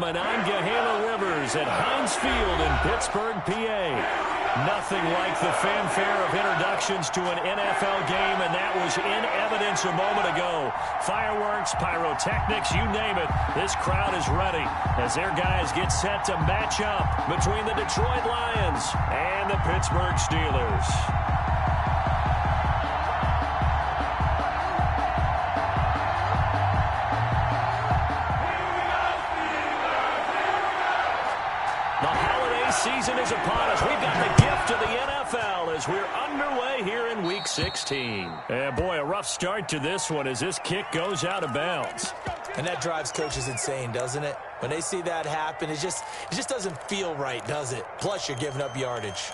Monongahela Rivers at Heinz Field in Pittsburgh, PA. Nothing like the fanfare of introductions to an NFL game, and that was in evidence a moment ago. Fireworks, pyrotechnics, you name it. This crowd is ready as their guys get set to match up between the Detroit Lions and the Pittsburgh Steelers. Season is upon us. We've got the gift of the NFL as we're underway here in Week 16. And boy, a rough start to this one as this kick goes out of bounds. And that drives coaches insane, doesn't it? When they see that happen, it just doesn't feel right, does it? Plus, you're giving up yardage.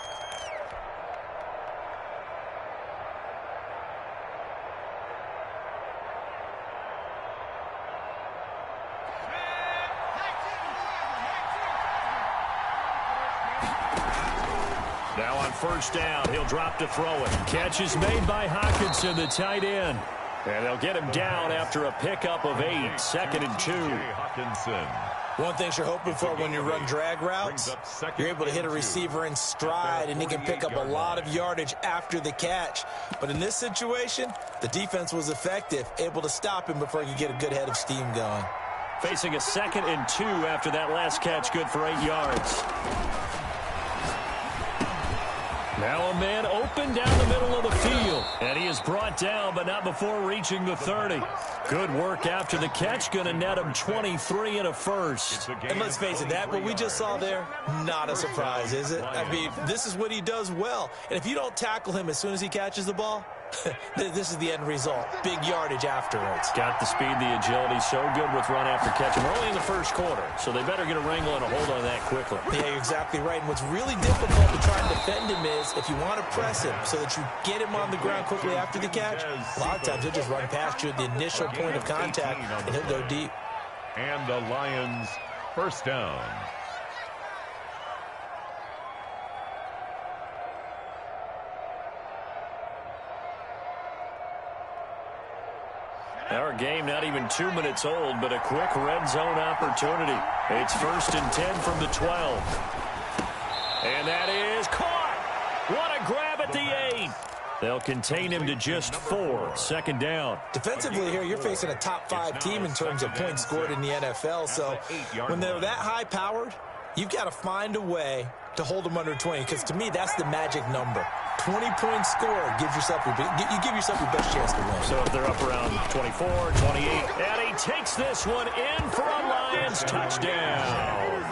Now on first down, he'll drop to throw it. Catch is made by Hockenson, the tight end. And they'll get him down after a pickup of 8, 2nd and 2. One thing you're hoping for when you run drag routes, you're able to hit a receiver in stride, and he can pick up a lot of yardage after the catch. But in this situation, the defense was effective, able to stop him before he could get a good head of steam going. Facing a 2nd and 2 after that last catch, good for 8 yards. Now a man open down the middle of the field. And he is brought down, but not before reaching the 30. Good work after the catch. Going to net him 23 and a first. And let's face it, that what we just saw there, not a surprise, is it? I mean, this is what he does well. And if you don't tackle him as soon as he catches the ball, this is the end result. Big yardage afterwards. Got the speed, the agility, so good with run after catch. And we're only in the first quarter, so they better get a wrangle and a hold on that quickly. Yeah, you're exactly right. And what's really difficult to try and defend him is if you want to press him so that you get him on the ground quickly after the catch, a lot of times he'll just run past you at the initial point of contact, and he'll go deep. And the Lions first down. Our game not even 2 minutes old, but a quick red zone opportunity. It's 1st and 10 from the 12. And that is caught. What a grab at the 8. They'll contain him to just 4. 2nd down. Defensively here, you're facing a top 5 team in terms of points scored in the NFL. So when they're that high-powered, you've got to find a way to hold them under 20, because to me, that's the magic number. 20-point score gives yourself you give yourself your best chance to win. So if they're up around 24, 28, and he takes this one in for a Lions touchdown.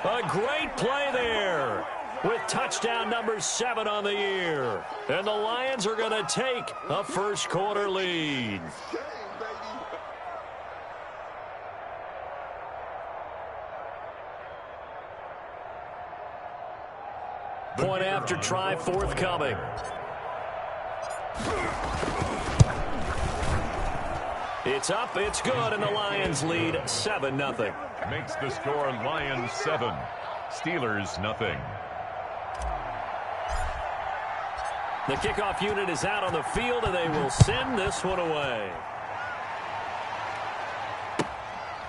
A great play there with touchdown number 7 on the year. And the Lions are going to take a first quarter lead. Point after try forthcoming. It's up, it's good, and the Lions lead 7-0. Makes the score Lions 7, Steelers nothing. The kickoff unit is out on the field, and they will send this one away.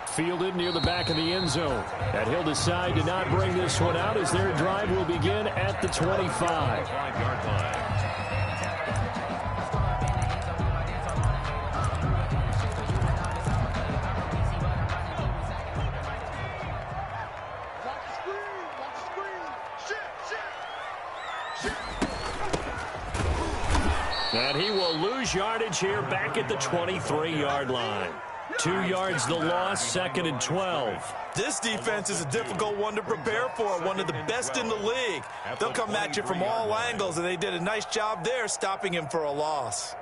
Fielded near the back of the end zone. And he'll decide to not bring this one out as their drive will begin at the 25. And he will lose yardage here back at the 23-yard line. 2 yards the loss, 2nd and 12. This defense is a difficult one to prepare for, one of the best in the league. They'll come at you from all angles, and they did a nice job there stopping him for a loss.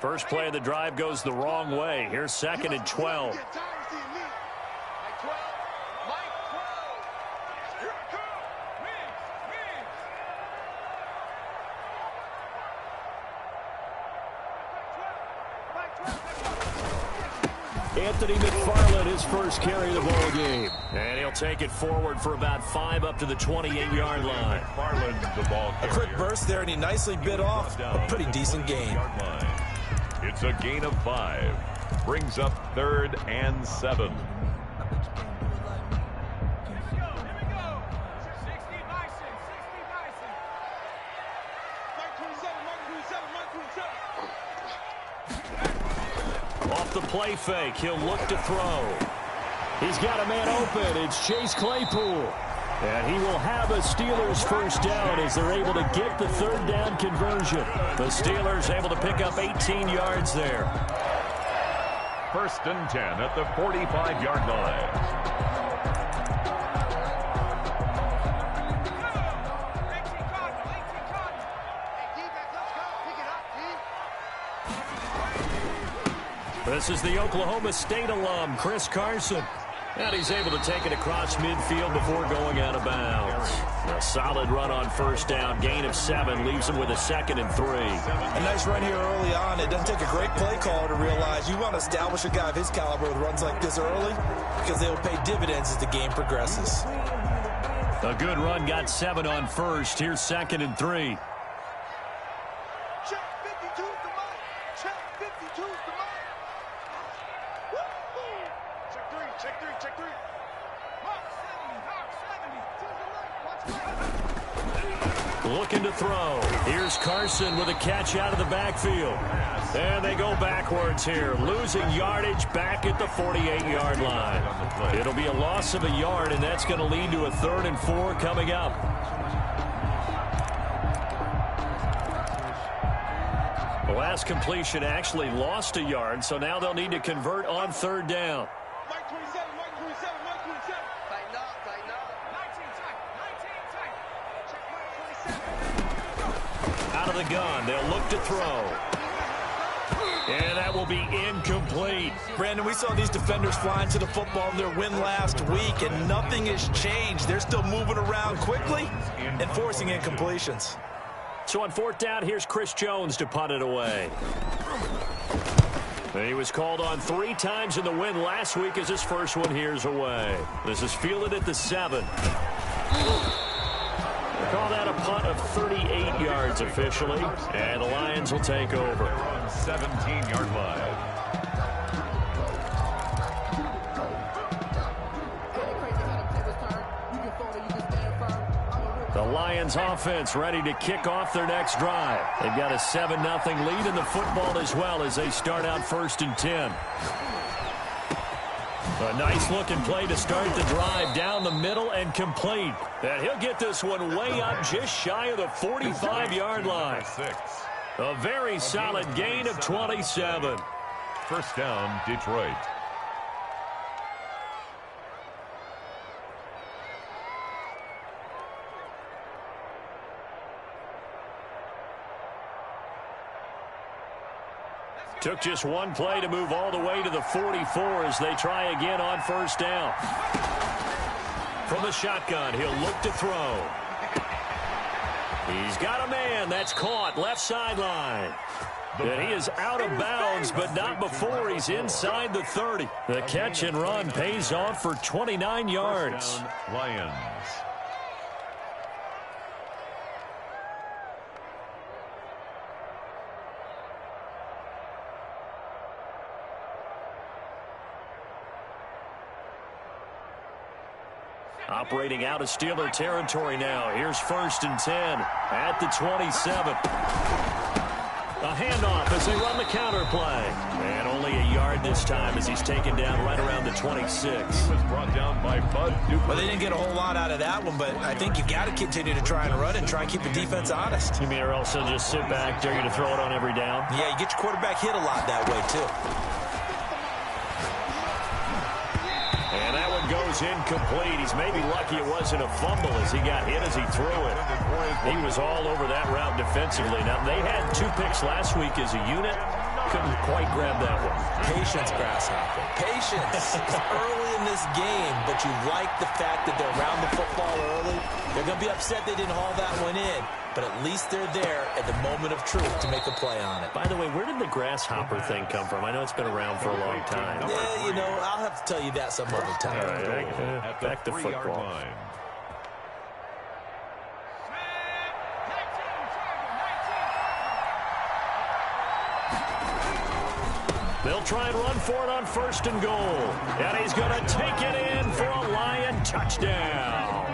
First play of the drive goes the wrong way. Here's 2nd and 12. Anthony McFarland, his first carry of the ball game. And he'll take it forward for about 5 up to the 28-yard line. McFarland, the ball carrier. A quick burst there, and he nicely bit off a pretty decent gain. It's a gain of 5. Brings up 3rd and 7. Off the play fake, he'll look to throw. He's got a man open. It's Chase Claypool. And he will have a Steelers first down as they're able to get the 3rd down conversion. The Steelers able to pick up 18 yards there. 1st and 10 at the 45-yard line. This is the Oklahoma State alum, Chris Carson. And he's able to take it across midfield before going out of bounds. A solid run on 1st down. Gain of 7 leaves him with a 2nd and 3. A nice run here early on. It doesn't take a great play caller to realize you want to establish a guy of his caliber with runs like this early because they will pay dividends as the game progresses. A good run, got 7 on 1st. Here's 2nd and 3. Check 52's the mark. Check 52's the mark. Check 3, check 3, check 3. Mark 70, Mark 70. To the left, watch right. Looking to throw. Here's Carson with a catch out of the backfield. And they go backwards here, losing yardage back at the 48-yard line. It'll be a loss of a yard, and that's going to lead to a 3rd and 4 coming up. The last completion actually lost a yard, so now they'll need to convert on 3rd down. Mike 27, Mike 27, Mike 27. Tighten up, tighten up. 19 tight, 19 tight. Check Mike 27. Out of the gun, they'll look to throw. And that will be incomplete. Brandon, we saw these defenders flying to the football in their win last week, and nothing has changed. They're still moving around quickly and forcing incompletions. So on 4th down, here's Chris Jones to punt it away. He was called on 3 times in the win last week as his first one here's away. This is fielded at the 7. They call that a punt of 38 yards officially, and the Lions will take over. 17-yard line. The Lions offense ready to kick off their next drive. They've got a 7-0 lead in the football as well as they start out 1st and 10. A nice looking play to start the drive down the middle and complete. And he'll get this one way up just shy of the 45-yard line. A very solid gain of 27. 1st down, Detroit. Took just one play to move all the way to the 44 as they try again on 1st down. From the shotgun, he'll look to throw. He's got a man. That's caught left sideline. And he is out of bounds, but not before he's inside the 30. The catch and run pays off for 29 yards. Lions. Operating out of Steeler territory now. Here's 1st and 10 at the 27. A handoff as they run the counter play. And only a yard this time as he's taken down right around the 26. He was brought down by Bud Dupree. Well, they didn't get a whole lot out of that one, but I think you've got to continue to try and run and try and keep the defense honest. You mean or else they'll just sit back, dare you to throw it on every down? Yeah, you get your quarterback hit a lot that way, too. And that one goes incomplete. He's maybe lucky it wasn't a fumble as he got hit as he threw it. He was all over that route defensively. Now, they had 2 picks last week as a unit. Couldn't quite grab that one. Patience, Grasshopper. Patience. It's early in this game, but you like the fact that they're around the football early. They're going to be upset they didn't haul that one in, but at least they're there at the moment of truth to make a play on it. By the way, where did the grasshopper thing come from? I know it's been around for a long time. Yeah, you know, I'll have to tell you that some other time. All right, back to football. Line. They'll try and run for it on 1st and goal. And he's going to take it in for a Lion touchdown.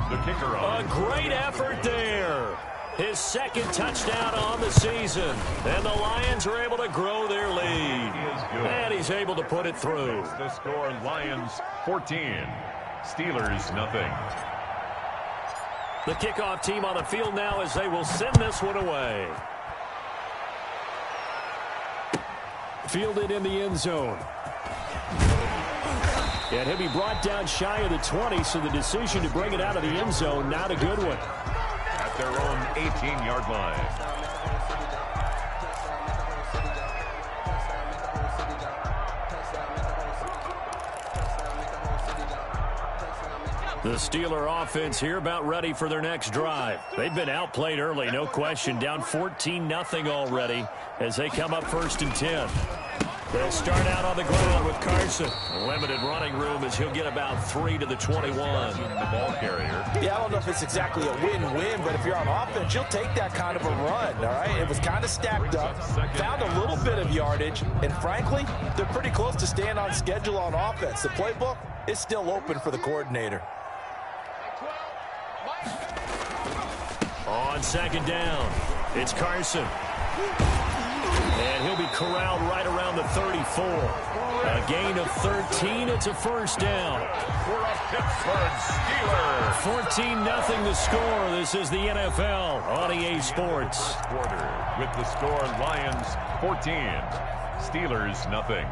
The kicker on. A great effort there. His 2nd touchdown on the season. And the Lions are able to grow their lead. And he's able to put it through. The score, Lions 14, Steelers nothing. The kickoff team on the field now as they will send this one away. Fielded in the end zone. And he'll be brought down shy of the 20, so the decision to bring it out of the end zone, not a good one. At their own 18-yard line. The Steeler offense here about ready for their next drive. They've been outplayed early, no question. Down 14-0 already as they come up 1st and 10. They'll start out on the ground with Carson. Limited running room as he'll get about 3 to the 21. The ball carrier. Yeah, I don't know if it's exactly a win-win, but if you're on offense, you'll take that kind of a run, all right? It was kind of stacked up, found a little bit of yardage, and frankly, they're pretty close to staying on schedule on offense. The playbook is still open for the coordinator. On 2nd down, it's Carson. And he'll be corralled right around the 34. A gain of 13. It's a 1st down. For a Pittsburgh Steelers. 14-0 the score. This is the NFL on EA Sports. Quarter with the score, Lions 14, Steelers nothing.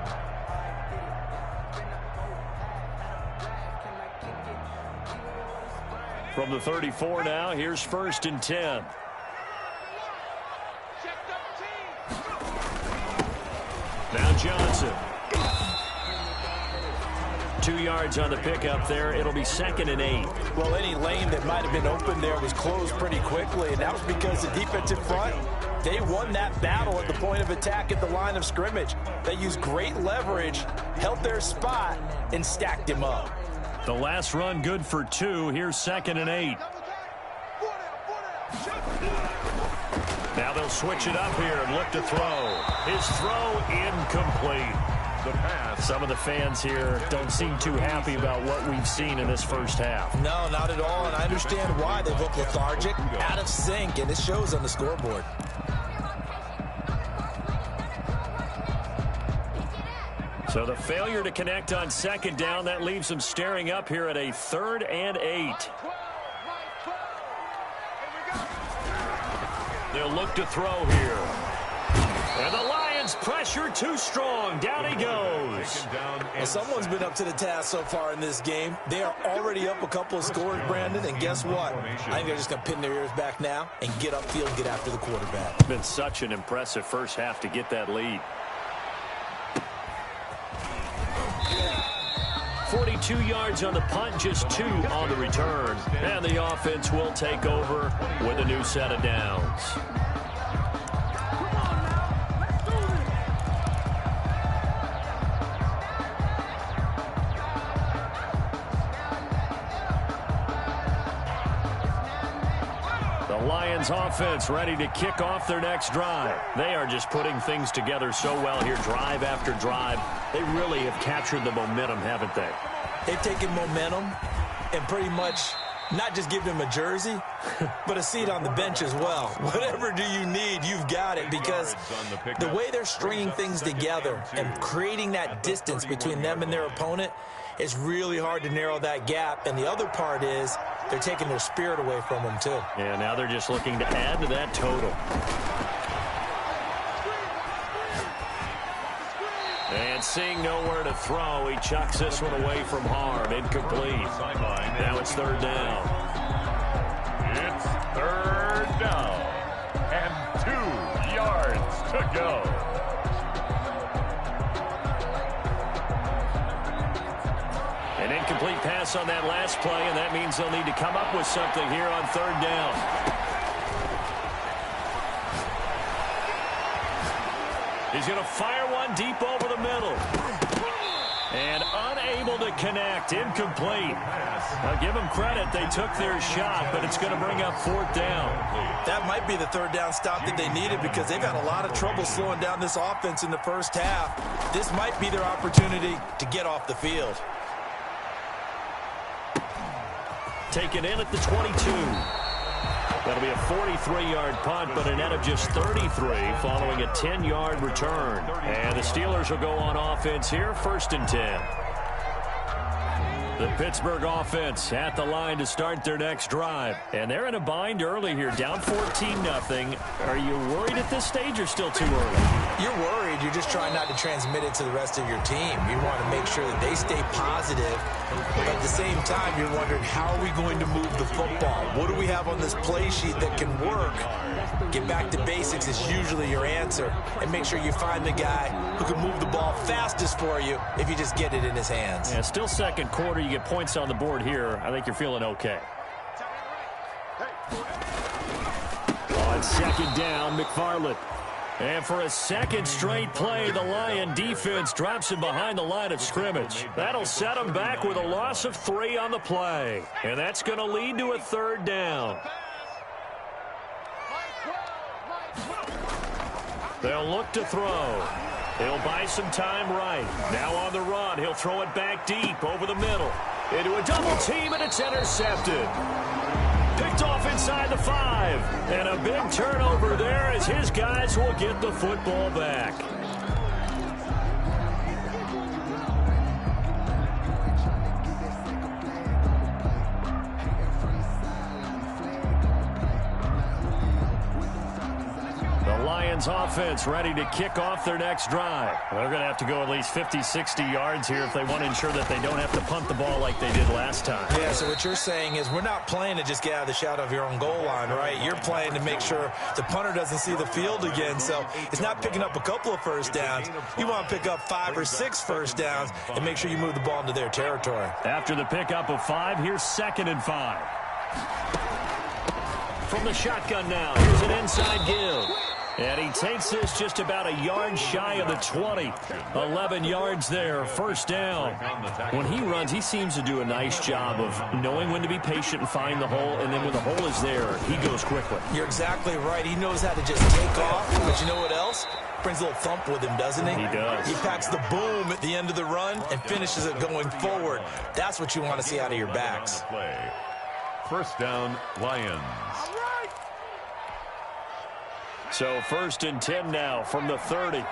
From the 34 now, here's 1st and 10. Now Johnson. 2 yards on the pickup there. It'll be 2nd and 8. Well, any lane that might have been open there was closed pretty quickly, and that was because the defensive front, they won that battle at the point of attack at the line of scrimmage. They used great leverage, held their spot, and stacked him up. The last run good for 2. Here's 2nd and 8. Now they'll switch it up here and look to throw. His throw incomplete. The pass. Some of the fans here don't seem too happy about what we've seen in this 1st half. No, not at all, and I understand why. They look lethargic, out of sync, and it shows on the scoreboard. So the failure to connect on 2nd down, that leaves them staring up here at a 3rd and 8. They'll look to throw here. And the Lions pressure too strong. Down he goes. Well, someone's been up to the task so far in this game. They are already up a couple of scores, Brandon, and guess what? I think they're just going to pin their ears back now and get upfield and get after the quarterback. It's been such an impressive 1st half to get that lead. 42 yards on the punt, just 2 on the return. And the offense will take over with a new set of downs. The Lions offense ready to kick off their next drive. They are just putting things together so well here, drive after drive. They really have captured the momentum, haven't they? They've taken momentum and pretty much not just given him a jersey, but a seat on the bench as well. Whatever do you need, you've got it, because the way they're stringing things together and creating that distance between them and their opponent is really hard to narrow that gap. And the other part is they're taking their spirit away from them, too. Yeah, now they're just looking to add to that total. And seeing nowhere to throw, he chucks this one away from harm. Incomplete. Now it's 3rd down. It's 3rd down. And 2 yards to go. An incomplete pass on that last play, and that means they'll need to come up with something here on 3rd down. He's going to fire one deep over the middle. And unable to connect. Incomplete. I'll give them credit. They took their shot, but it's going to bring up 4th down. That might be the 3rd down stop that they needed because they've had a lot of trouble slowing down this offense in the first half. This might be their opportunity to get off the field. Taken in at the 22. That'll be a 43-yard punt, but a net of just 33 following a 10-yard return. And the Steelers will go on offense here, 1st and 10. The Pittsburgh offense at the line to start their next drive. And they're in a bind early here, down 14-0. Are you worried at this stage or still too early? You're worried. You're just trying not to transmit it to the rest of your team. You want to make sure that they stay positive. But at the same time, you're wondering, how are we going to move the football? What do we have on this play sheet that can work? Get back to basics is usually your answer. And make sure you find the guy who can move the ball fastest for you if you just get it in his hands. Yeah, still 2nd quarter. You get points on the board here. I think you're feeling okay. On 2nd down, McFarland. And for a 2nd straight play, the Lion defense drops him behind the line of scrimmage. That'll set him back with a loss of 3 on the play. And that's going to lead to a 3rd down. They'll look to throw. He'll buy some time right. Now on the run, he'll throw it back deep over the middle. Into a double team, and it's intercepted. Picked off inside the 5. And a big turnover there as his guys will get the football back. Offense ready to kick off their next drive. They're going to have to go at least 50, 60 yards here if they want to ensure that they don't have to punt the ball like they did last time. Yeah, so what you're saying is we're not playing to just get out of the shadow of your own goal line, right? You're playing to make sure the punter doesn't see the field again. So it's not picking up a couple of 1st downs. You want to pick up 5 or 6 1st downs and make sure you move the ball into their territory. After the pickup of 5, here's 2nd and 5. From the shotgun now, here's an inside give. And he takes this just about a yard shy of the 20. 11 yards there, 1st down. When he runs, he seems to do a nice job of knowing when to be patient and find the hole, and then when the hole is there, he goes quickly. You're exactly right. He knows how to just take off, but you know what else? Brings a little thump with him, doesn't he? He does. He packs the boom at the end of the run and finishes it going forward. That's what you want to see out of your backs. 1st down, Lions. So 1st and 10 now from the 30.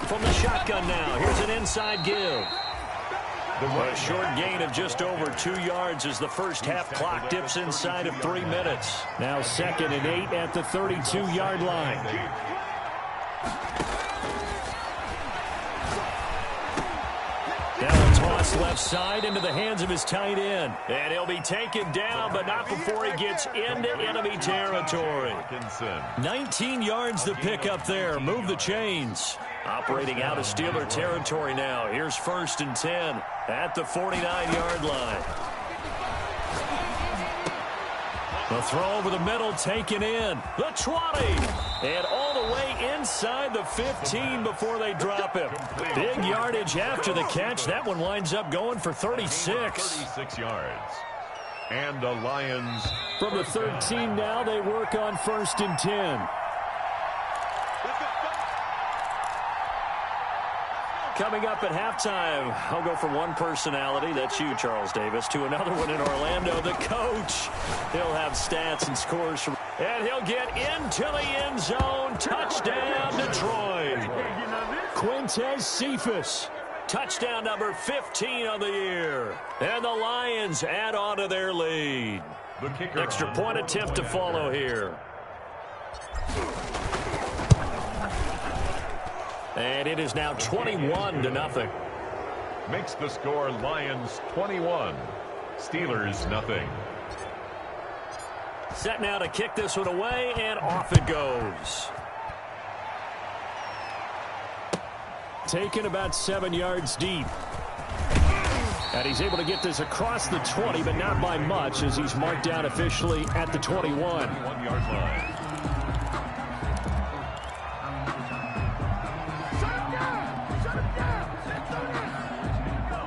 From the shotgun now, here's an inside give. A short gain of just over 2 yards as the first half clock dips inside of 3 minutes. Now 2nd and 8 at the 32-yard line. Now a toss left side into the hands of his tight end. And he'll be taken down, but not before he gets into enemy territory. 19 yards to pick up there. Move the chains. Operating out of Steeler territory now. Here's 1st and 10 at the 49-yard line. The throw over the middle taken in. The 20. And all the way inside the 15 before they drop him. Big yardage after the catch. That one winds up going for 36. 36 yards. And the Lions. From the 13 now, they work on 1st and 10. Coming up at halftime, I'll go from one personality, that's you, Charles Davis, to another one in Orlando, the coach. He'll have stats and scores from, and he'll get into the end zone. Touchdown, Detroit. Quintez Cephas. Touchdown number 15 on the year. And the Lions add on to their lead. Extra point attempt to follow here. And it is now 21-0. Makes the score Lions 21, Steelers nothing. Set now to kick this one away, and off it goes. Taken about 7 yards deep. And he's able to get this across the 20, but not by much, as he's marked down officially at the 21. 1-yard line.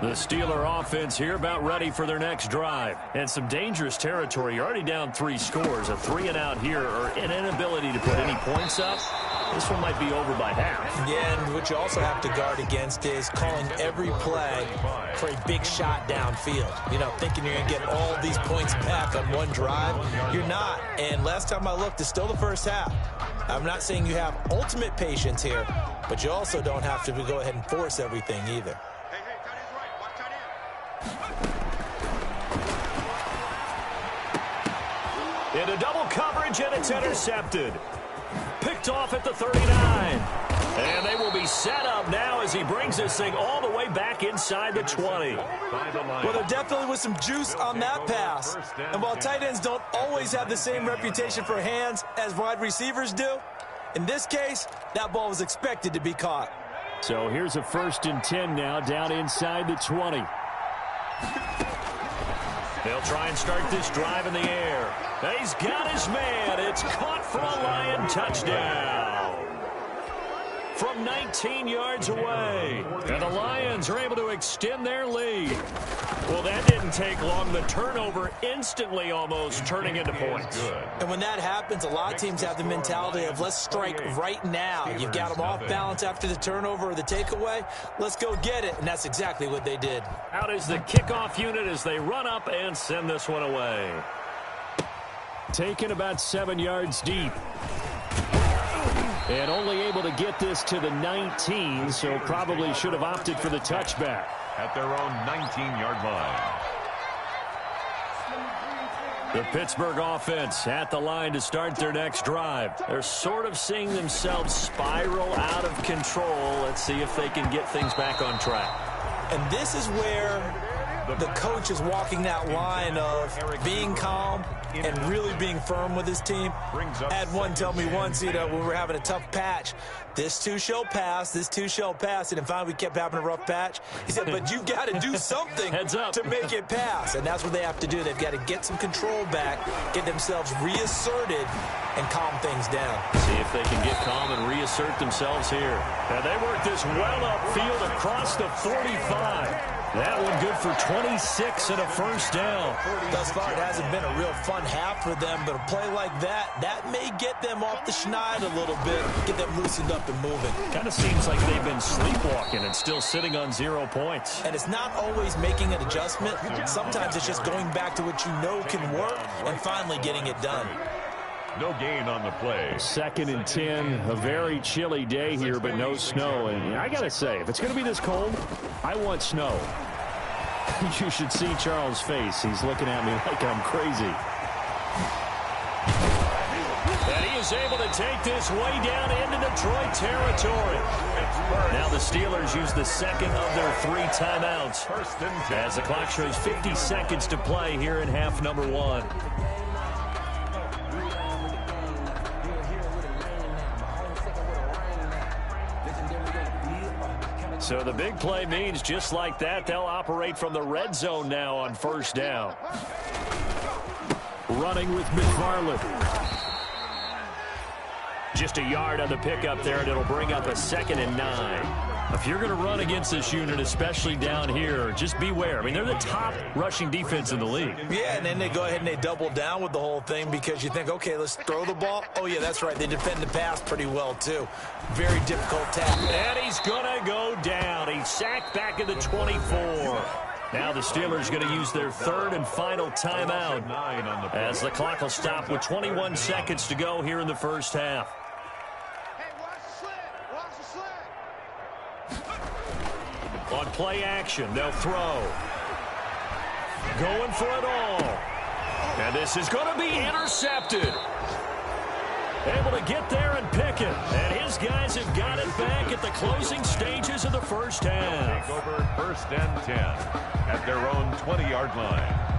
The Steeler offense here about ready for their next drive. And some dangerous territory. You're already down 3 scores. A 3-and-out here or an inability to put any points up. This one might be over by half. Yeah, and what you also have to guard against is calling every play for a big shot downfield. You know, thinking you're going to get all these points back on one drive. You're not. And last time I looked, it's still the first half. I'm not saying you have ultimate patience here, but you also don't have to go ahead and force everything either. Into double coverage, and it's intercepted. Picked off at the 39. And they will be set up now as he brings this thing all the way back inside the 20. Well, there definitely was some juice on that pass. And while tight ends don't always have the same reputation for hands as wide receivers do, in this case, that ball was expected to be caught. So here's a 1st and 10 now down inside the 20. They'll try and start this drive in the air. He's got his man. It's caught for a Lion touchdown. From 19 yards away. And the Lions are able to extend their lead. Well, that didn't take long. The turnover instantly almost turning into points. And when that happens, a lot of teams have the mentality of let's strike right now. You've got them off balance after the turnover or the takeaway. Let's go get it. And that's exactly what they did. Out is the kickoff unit as they run up and send this one away. Taken about 7 yards deep. And only able to get this to the 19, so probably should have opted for the touchback. At their own 19-yard line. The Pittsburgh offense at the line to start their next drive. They're sort of seeing themselves spiral out of control. Let's see if they can get things back on track. And this is where the coach is walking that line of being calm and really being firm with his team. I had one tell me once, you know, when we were having a tough patch, this too shall pass, this too shall pass. And finally we kept having a rough patch. He said, but you've got to do something to make it pass. And that's what they have to do. They've got to get some control back, get themselves reasserted, and calm things down. See if they can get calm and reassert themselves here. And they work this well upfield across the 45. That one good for 26 and a 1st down. Thus far, it hasn't been a real fun half for them, but a play like that may get them off the schneid a little bit, get them loosened up and moving. Kind of seems like they've been sleepwalking and still sitting on 0 points. And it's not always making an adjustment. Sometimes it's just going back to what you know can work and finally getting it done. No gain on the play. 2nd and 10. A very chilly day here, but no snow. And I got to say, if it's going to be this cold, I want snow. You should see Charles' face. He's looking at me like I'm crazy. And he is able to take this way down into Detroit territory. Now the Steelers use the 2nd of their 3 timeouts. As the clock shows 50 seconds to play here in half number 1. So the big play means just like that, they'll operate from the red zone now on 1st down. Running with McFarland. Just a yard on the pickup there, and it'll bring up a 2nd and 9. If you're going to run against this unit, especially down here, just beware. I mean, they're the top rushing defense in the league. Yeah, and then they go ahead and they double down with the whole thing because you think, okay, let's throw the ball. Oh, yeah, that's right. They defend the pass pretty well, too. Very difficult task. And he's going to go down. He's sacked back at the 24. Now the Steelers going to use their 3rd and final timeout as the clock will stop with 21 seconds to go here in the 1st half. On play action, they'll throw. Going for it all. And this is going to be intercepted. Able to get there and pick it. And his guys have got it back at the closing stages of the 1st half. Take over 1st and 10 at their own 20-yard line.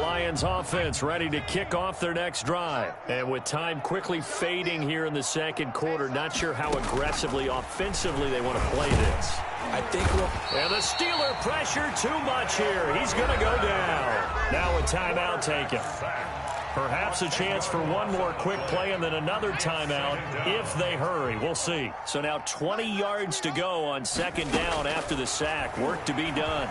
Lions offense ready to kick off their next drive. And with time quickly fading here in the 2nd quarter, not sure how aggressively, offensively they want to play this. I think we'll... And the Steeler pressure too much here. He's going to go down. Now a timeout taken. Perhaps a chance for one more quick play and then another timeout if they hurry. We'll see. So now 20 yards to go on second down after the sack. Work to be done.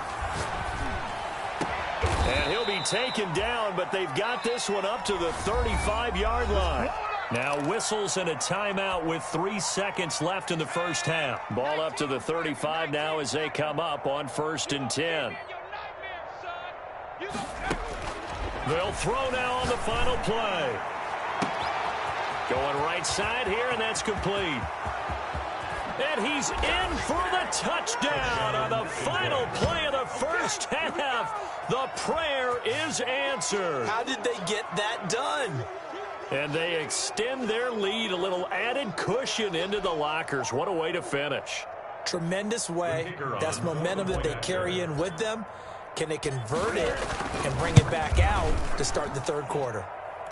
And he'll be taken down, but they've got this one up to the 35-yard line. Now whistles and a timeout with 3 seconds left in the first half. Ball up to the 35 now as they come up on 1st and 10. They'll throw now on the final play. Going right side here, and that's complete. And he's in for the touchdown on the final play of the first half. The prayer is answered. How did they get that done? And they extend their lead, a little added cushion into the lockers. What a way to finish. Tremendous way. That's momentum that they carry in with them. Can they convert it and bring it back out to start the third quarter?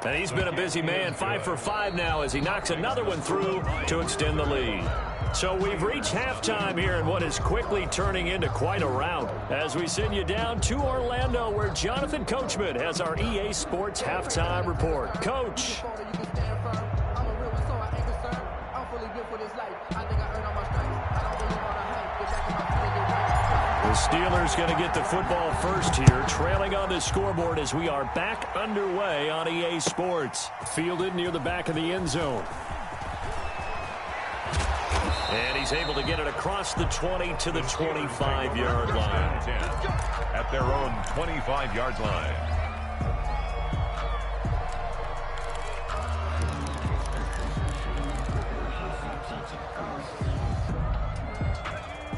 And he's been a busy man, 5 for 5 now as he knocks another one through to extend the lead. So we've reached halftime here in what is quickly turning into quite a rout as we send you down to Orlando where Jonathan Coachman has our EA Sports Halftime Report. Coach. The Steelers going to get the football first here, trailing on the scoreboard as we are back underway on EA Sports. Fielded near the back of the end zone. And he's able to get it across the 20 to the 25-yard line. At their own 25-yard line.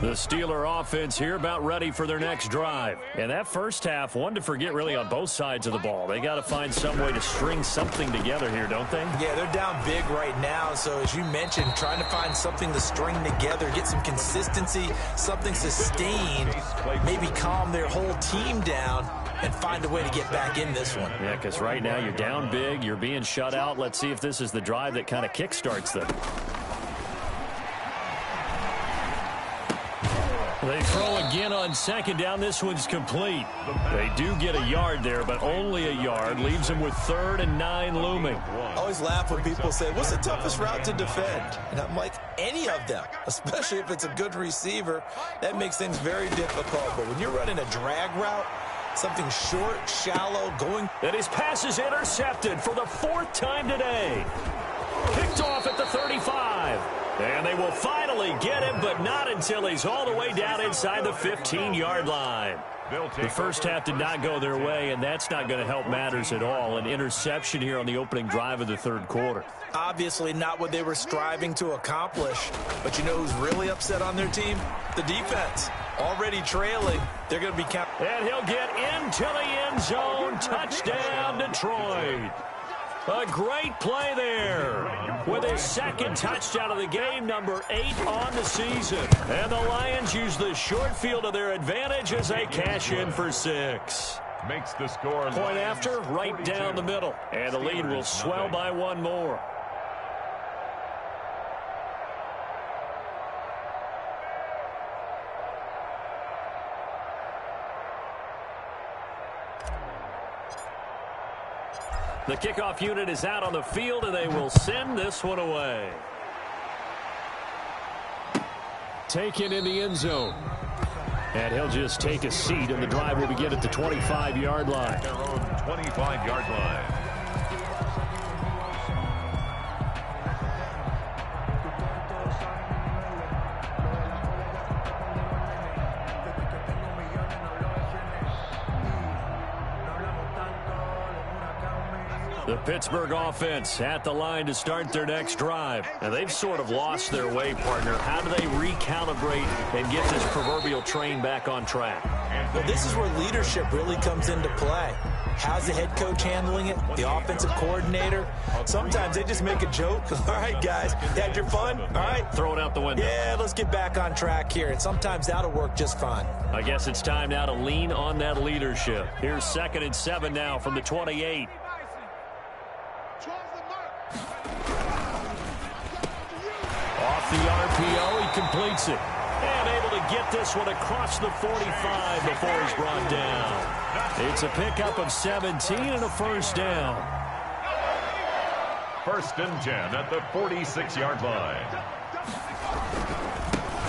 The Steeler offense here about ready for their next drive. And that first half, one to forget really on both sides of the ball. They got to find some way to string something together here, don't they? Yeah, they're down big right now. So as you mentioned, trying to find something to string together, get some consistency, something sustained, maybe calm their whole team down and find a way to get back in this one. Yeah, because right now you're down big, you're being shut out. Let's see if this is the drive that kind of kickstarts them. They throw again on second down. This one's complete. They do get a yard there, but only a yard. Leaves them with 3rd and 9 looming. I always laugh when people say, what's the toughest route to defend? And I'm like, any of them, especially if it's a good receiver. That makes things very difficult. But when you're running a drag route, something short, shallow, going. And his pass is intercepted for the 4th time today. Picked off at the 35. And they will finally get him, but not until he's all the way down inside the 15-yard line. The first half did not go their way, and that's not going to help matters at all. An interception here on the opening drive of the third quarter. Obviously not what they were striving to accomplish. But you know who's really upset on their team? The defense. Already trailing. They're going to be counting. And he'll get into the end zone. Touchdown, Detroit. A great play there with his 2nd touchdown of the game, number 8 on the season. And the Lions use the short field to their advantage as they cash in for 6. Makes the score. Point after, right down the middle. And the lead will swell by 1 more. The kickoff unit is out on the field, and they will send this one away. Taken in the end zone. And he'll just take a seat, and the drive will begin at the 25-yard line. Their own 25-yard line. The Pittsburgh offense at the line to start their next drive. And they've sort of lost their way, partner. How do they recalibrate and get this proverbial train back on track? Well, this is where leadership really comes into play. How's the head coach handling it? The offensive coordinator? Sometimes they just make a joke. All right, guys, you had your fun? All right. Throw it out the window. Yeah, let's get back on track here. And sometimes that'll work just fine. I guess it's time now to lean on that leadership. Here's 2nd and 7 now from the 28. Off the RPO, he completes it. And able to get this one across the 45 before he's brought down. It's a pickup of 17 and a first down. First and 10 at the 46-yard line.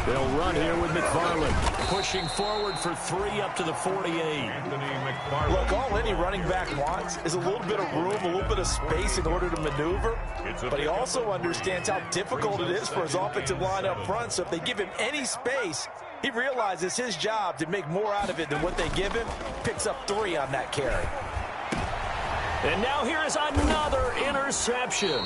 They'll run here with McFarland. Pushing forward for 3 up to the 48. Anthony McFarland. Look, all any running back wants is a little bit of room, a little bit of space in order to maneuver. But he also understands how difficult it is for his offensive line up front. So if they give him any space, he realizes his job to make more out of it than what they give him. Picks up 3 on that carry. And now here is another interception.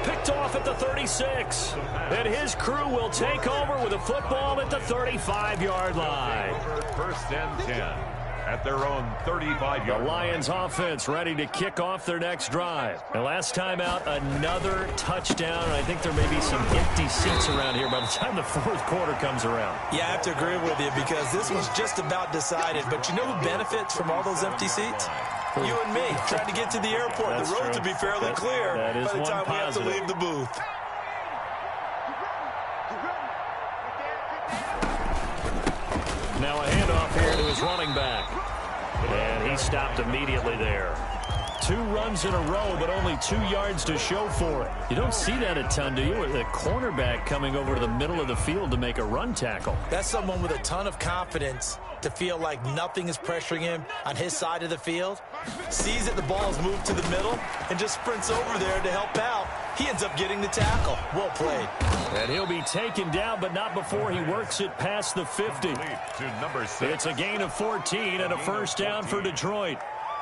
Picked off at the 36. And his crew will take over with a football at the 35-yard line. First and 10 at their own 35-yard line. The Lions offense ready to kick off their next drive. And last time out, another touchdown. And I think there may be some empty seats around here by the time the fourth quarter comes around. Yeah, I have to agree with you because this was just about decided. But you know who benefits from all those empty seats? You and me, trying to get to the airport. That's the road true. to be fairly clear by the time we have to leave the booth. Now a handoff here to his running back. And he stopped immediately there. 2 runs in a row, but only 2 yards to show for it. You don't see that a ton, do you? With a cornerback coming over to the middle of the field to make a run tackle. That's someone with a ton of confidence to feel like nothing is pressuring him on his side of the field. Sees that the ball is moved to the middle and just sprints over there to help out. He ends up getting the tackle. Well played. And he'll be taken down, but not before he works it past the 50. To number 6. It's a gain of 14 and a first down for Detroit.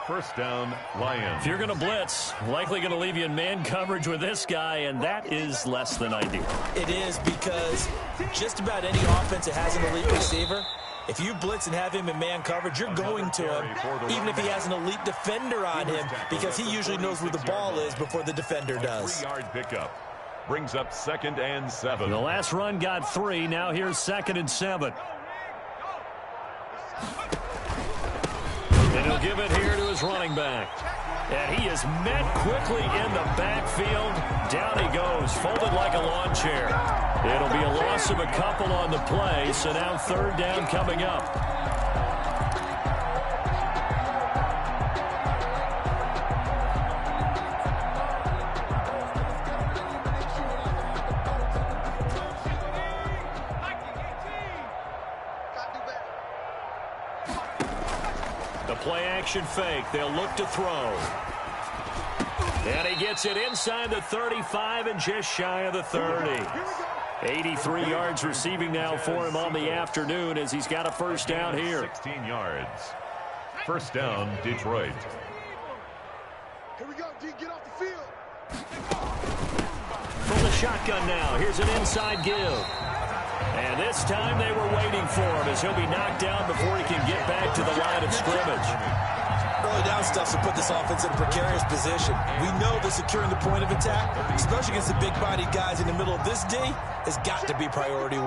First down, Lions. If you're going to blitz, likely going to leave you in man coverage with this guy, and that is less than ideal. It is because just about any offense that has an elite receiver, if you blitz and have him in man coverage, you're going to him, even if he has an elite defender on him, because he usually knows where the ball is before the defender does. 3-yard pickup. Brings up 2nd and 7. The last run got 3. Now here's 2nd and 7. And he'll give it here to his running back. And he is met quickly in the backfield. Down he goes, folded like a lawn chair. It'll be a loss of a couple on the play, so now 3rd down coming up. The play-action fake. They'll look to throw. And he gets it inside the 35 and just shy of the 30. 83 yards receiving now for him on the afternoon as he's got a first down here. 16 yards. First down, Detroit. Here we go, D. Get off the field. From the shotgun now, here's an inside give. And this time they were waiting for him as he'll be knocked down before he can get back to the line of scrimmage. Early down stuff to put this offense in a precarious position. We know that securing the point of attack, especially against the big-bodied guys in the middle of this D, has got to be priority 1.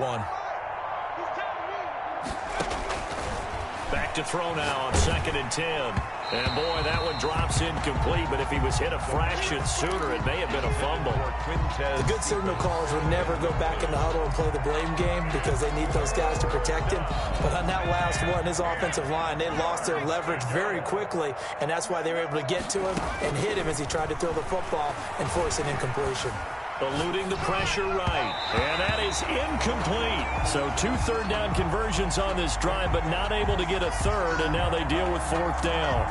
Back to throw now on 2nd and 10. And boy, that one drops incomplete, but if he was hit a fraction sooner, it may have been a fumble. The good signal callers will never go back in the huddle and play the blame game because they need those guys to protect him. But on that last one, his offensive line, they lost their leverage very quickly, and that's why they were able to get to him and hit him as he tried to throw the football and force an incompletion. Eluding the pressure right. And that is incomplete. So 2 third-down conversions on this drive, but not able to get a third, and now they deal with 4th down.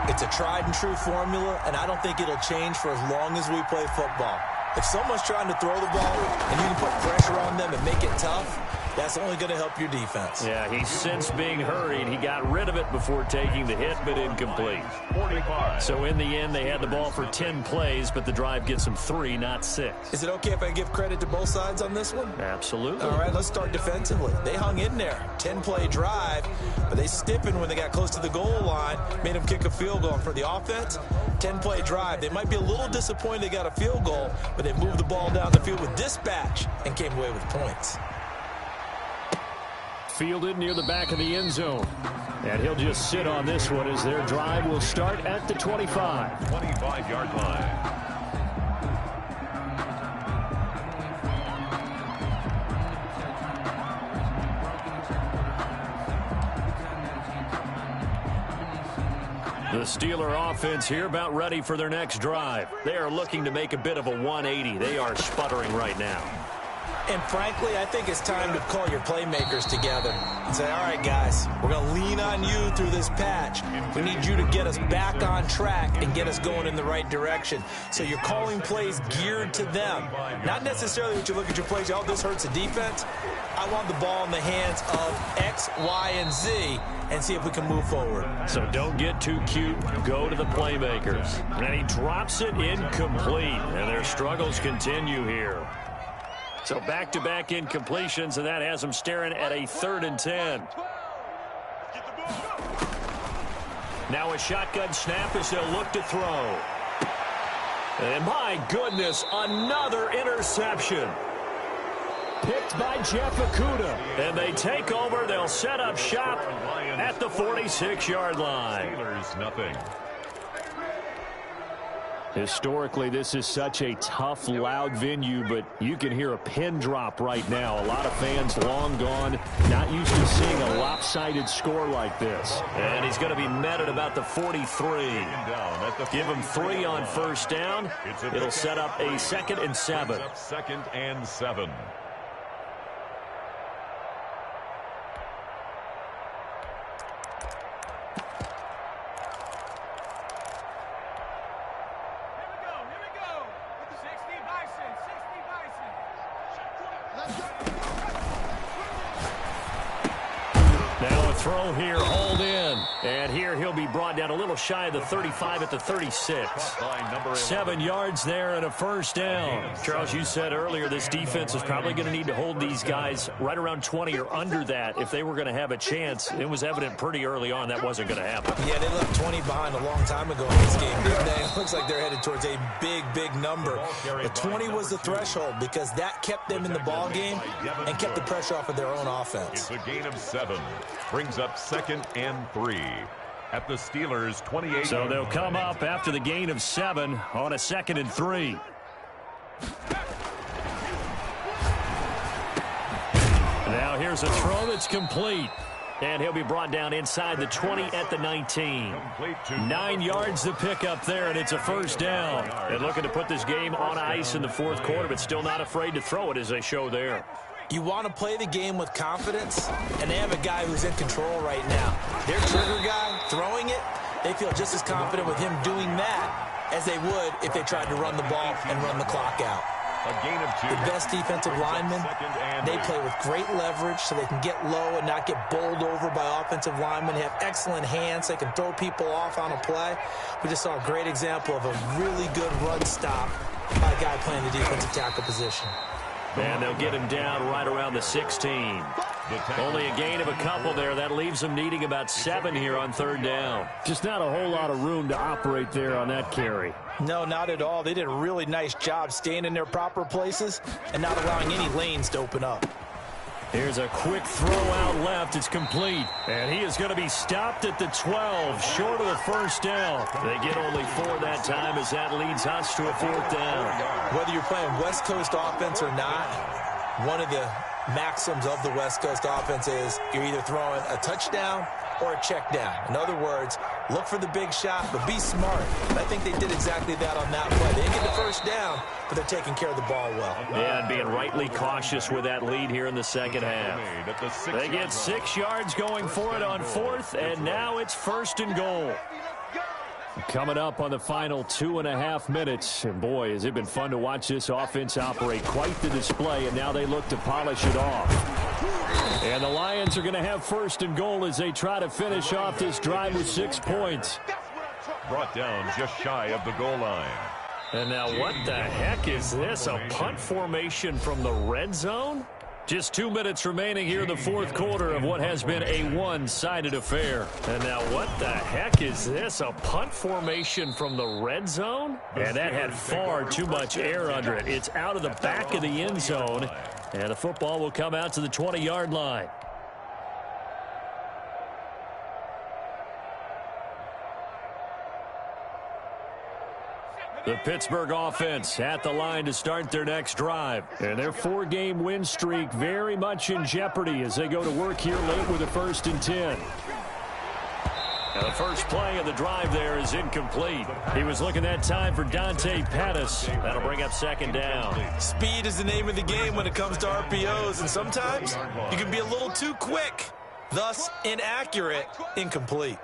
It's a tried-and-true formula, and I don't think it'll change for as long as we play football. If someone's trying to throw the ball and you can put pressure on them and make it tough, that's only going to help your defense. Yeah, he's since being hurried. He got rid of it before taking the hit, but incomplete. 45. So in the end, they had the ball for 10 plays, but the drive gets them 3, not 6. Is it okay if I give credit to both sides on this one? Absolutely. All right, let's start defensively. They hung in there. 10-play drive, but they stiffened when they got close to the goal line, made them kick a field goal. For the offense, 10-play drive. They might be a little disappointed they got a field goal, but they moved the ball down the field with dispatch and came away with points. Fielded near the back of the end zone. And he'll just sit on this one as their drive will start at the 25. 25-yard line. The Steeler offense here about ready for their next drive. They are looking to make a bit of a 180. They are sputtering right now. And frankly, I think it's time to call your playmakers together and say, all right, guys, we're going to lean on you through this patch. We need you to get us back on track and get us going in the right direction. So you're calling plays geared to them. Not necessarily what you look at your plays, oh, this hurts the defense. I want the ball in the hands of X, Y, and Z and see if we can move forward. So don't get too cute. Go to the playmakers. And he drops it incomplete. And their struggles continue here. So back-to-back incompletions, and that has them staring at a 3rd and 10. Now a shotgun snap as they'll look to throw. And my goodness, another interception. Picked by Jeff Okudah. And they take over. They'll set up shop at the 46-yard line. Steelers, nothing. Historically, this is such a tough, loud venue, but you can hear a pin drop right now. A lot of fans long gone, not used to seeing a lopsided score like this. And he's going to be met at about the 43. Give him 3 on first down. It'll set up a 2nd and 7. 2nd and 7. Throw here, hauled in. And here he'll be brought down a little shy of the 35 at the 36. 7 yards there and a first down. Charles, you said earlier this defense is probably going to need to hold these guys right around 20 or under that if they were going to have a chance. It was evident pretty early on that wasn't going to happen. Yeah, they left 20 behind a long time ago in this game, didn't they? It looks like they're headed towards a big, big number. The 20 was the threshold because that kept them in the ball game and kept the pressure off of their own offense. It's a gain of 7. Brings up 2nd and 3 at the Steelers' 28. So they'll come up after the gain of 7 on a 2nd and 3. Now here's a throw that's complete. And he'll be brought down inside the 20 at the 19. 9 yards to pick up there, and it's a first down. And looking to put this game on ice in the 4th quarter, but still not afraid to throw it as they show there. You want to play the game with confidence, and they have a guy who's in control right now. Their trigger guy throwing it, they feel just as confident with him doing that as they would if they tried to run the ball and run the clock out. A gain of 2. The best defensive linemen, they play with great leverage so they can get low and not get bowled over by offensive linemen. They have excellent hands. They can throw people off on a play. We just saw a great example of a really good run stop by a guy playing the defensive tackle position. And they'll get him down right around the 16. Only a gain of a couple there. That leaves them needing about 7 here on 3rd down. Just not a whole lot of room to operate there on that carry. No, not at all. They did a really nice job staying in their proper places and not allowing any lanes to open up. Here's a quick throw out left. It's complete. And he is going to be stopped at the 12, short of the first down. They get only 4 that time as that leads us to a 4th down. Whether you're playing West Coast offense or not, one of the maxims of the West Coast offense is you're either throwing a touchdown or a check down. In other words, look for the big shot, but be smart. And I think they did exactly that on that play. They didn't get the first down, but they're taking care of the ball well. Yeah, and being rightly cautious with that lead here in the 2nd half. They get 6 yards going for it on 4th, and now it's 1st and goal. Coming up on the final 2.5 minutes, and boy, has it been fun to watch this offense operate. Quite the display, and now they look to polish it off. And the Lions are going to have 1st and goal as they try to finish off this drive with 6 points. Brought down just shy of the goal line. And now what the heck is this? A punt formation from the red zone? Just 2 minutes remaining here in the 4th quarter of what has been a one-sided affair. And now what the heck is this? A punt formation from the red zone? And that had far too much air under it. It's out of the back of the end zone. And the football will come out to the 20-yard line. The Pittsburgh offense at the line to start their next drive. And their 4-game win streak very much in jeopardy as they go to work here late with a 1st and 10. Now the first play of the drive there is incomplete. He was looking that time for Dante Pettis. That'll bring up second down. Speed is the name of the game when it comes to RPOs, and sometimes you can be a little too quick, thus inaccurate, incomplete.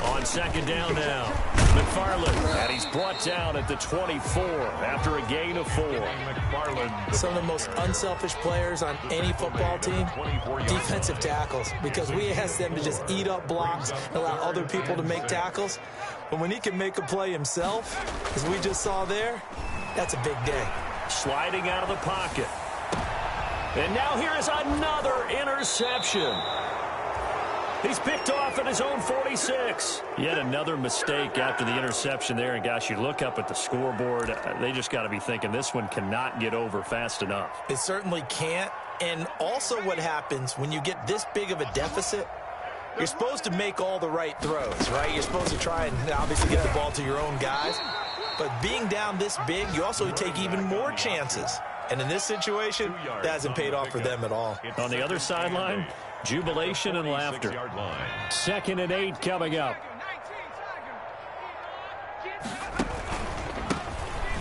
On second down now, McFarland, and he's brought down at the 24 after a gain of 4. Some of the most unselfish players on any football team, defensive tackles, because we ask them to just eat up blocks and allow other people to make tackles. But when he can make a play himself, as we just saw there, that's a big day. Sliding out of the pocket. And now here is another interception. He's picked off at his own 46. Yet another mistake after the interception there. And, gosh, you look up at the scoreboard, they just got to be thinking this one cannot get over fast enough. It certainly can't. And also what happens when you get this big of a deficit, you're supposed to make all the right throws, right? You're supposed to try and obviously get the ball to your own guys. But being down this big, you also take even more chances. And in this situation, that hasn't paid off for them at all. On the other sideline, jubilation and laughter. 2nd and 8 coming up.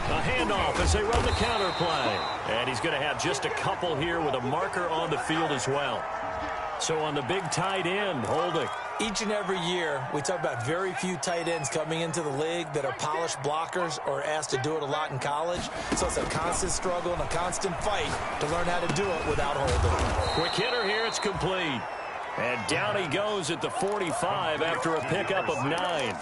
A handoff as they run the counter play. And he's going to have just a couple here with a marker on the field as well. So on the big tight end, holding. Each and every year, we talk about very few tight ends coming into the league that are polished blockers or asked to do it a lot in college. So it's a constant struggle and a constant fight to learn how to do it without holding. Quick hitter here, it's complete. And down he goes at the 45 after a pickup of 9.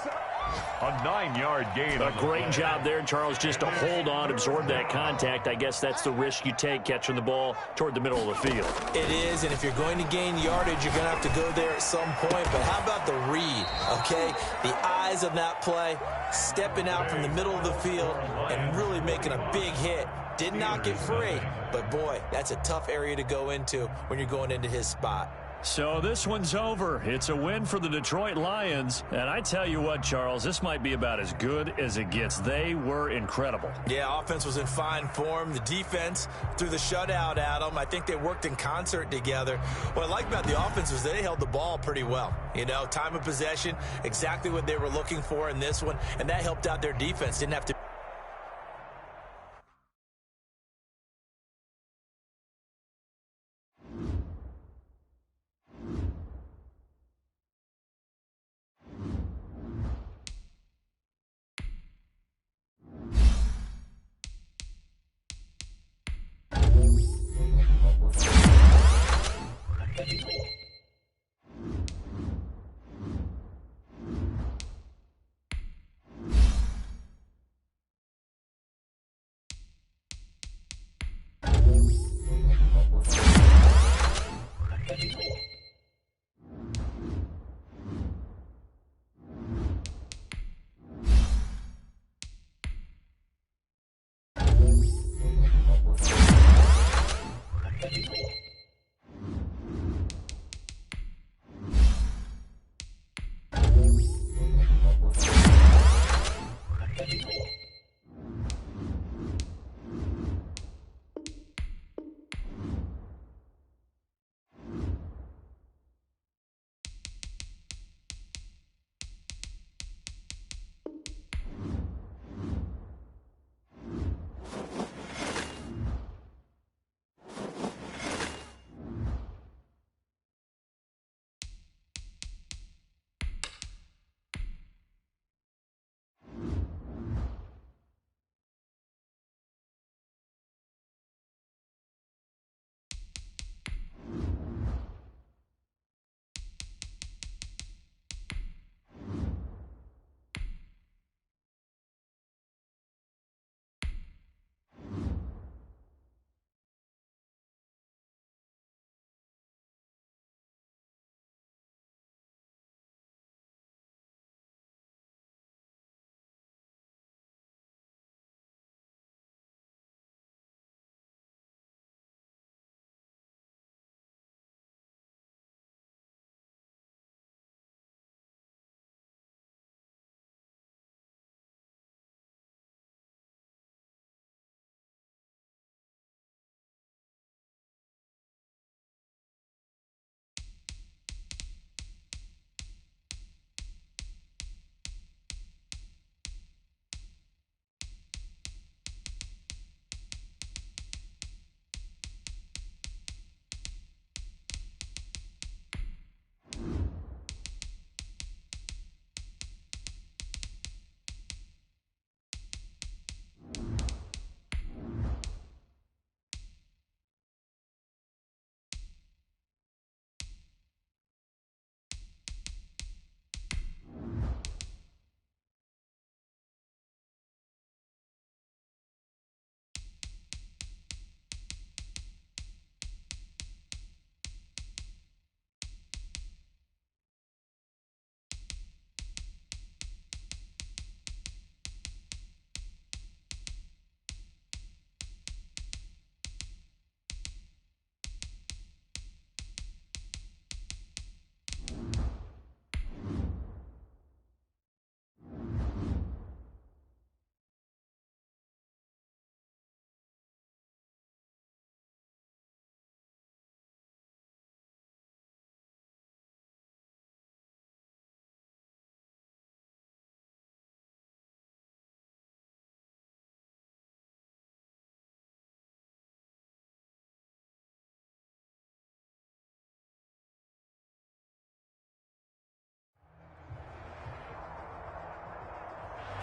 A 9-yard gain. A great job there, Charles, just to hold on, absorb that contact. I guess that's the risk you take catching the ball toward the middle of the field. It is, and if you're going to gain yardage, you're going to have to go there at some point. But how about the read, okay? The eyes of that play, stepping out from the middle of the field and really making a big hit. Did not get free, but boy, that's a tough area to go into when you're going into his spot. So this one's over. It's a win for the Detroit Lions. And I tell you what, Charles, this might be about as good as it gets. They were incredible. Yeah, offense was in fine form. The defense threw the shutout at them. I think they worked in concert together. What I like about the offense was they held the ball pretty well. You know, time of possession, exactly what they were looking for in this one. And that helped out their defense. Didn't have to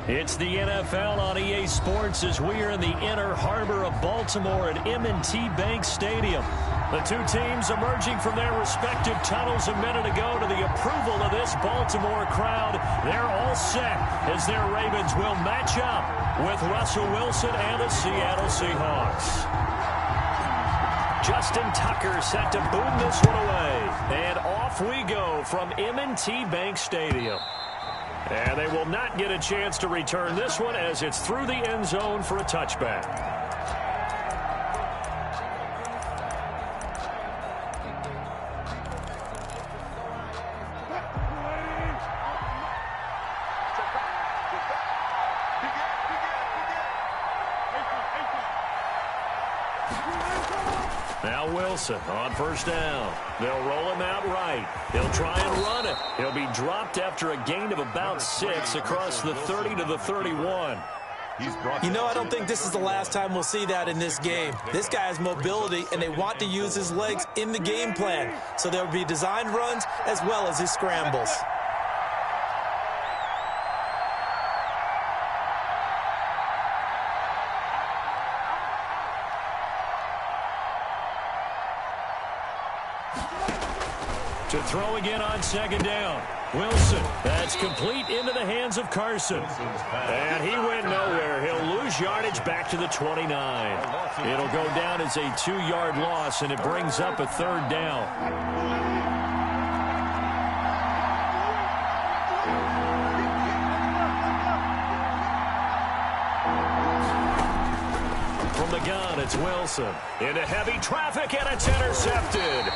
It's the NFL on EA Sports as we are in the inner harbor of Baltimore at M&T Bank Stadium. The two teams emerging from their respective tunnels a minute ago to the approval of this Baltimore crowd. They're all set as their Ravens will match up with Russell Wilson and the Seattle Seahawks. Justin Tucker set to boom this one away. And off we go from M&T Bank Stadium. And they will not get a chance to return this one as it's through the end zone for a touchback. Now Wilson on first down. They'll roll him out right. He'll try and run it. He'll be dropped after a gain of about 6 across the 30 to the 31. You know, I don't think this is the last time we'll see that in this game. This guy has mobility, and they want to use his legs in the game plan. So there will be designed runs as well as his scrambles. To throw again on second down. Wilson, that's complete into the hands of Carson. And he went nowhere. He'll lose yardage back to the 29. It'll go down as a 2-yard loss, and it brings up a third down. From the gun, it's Wilson. Into heavy traffic, and it's intercepted.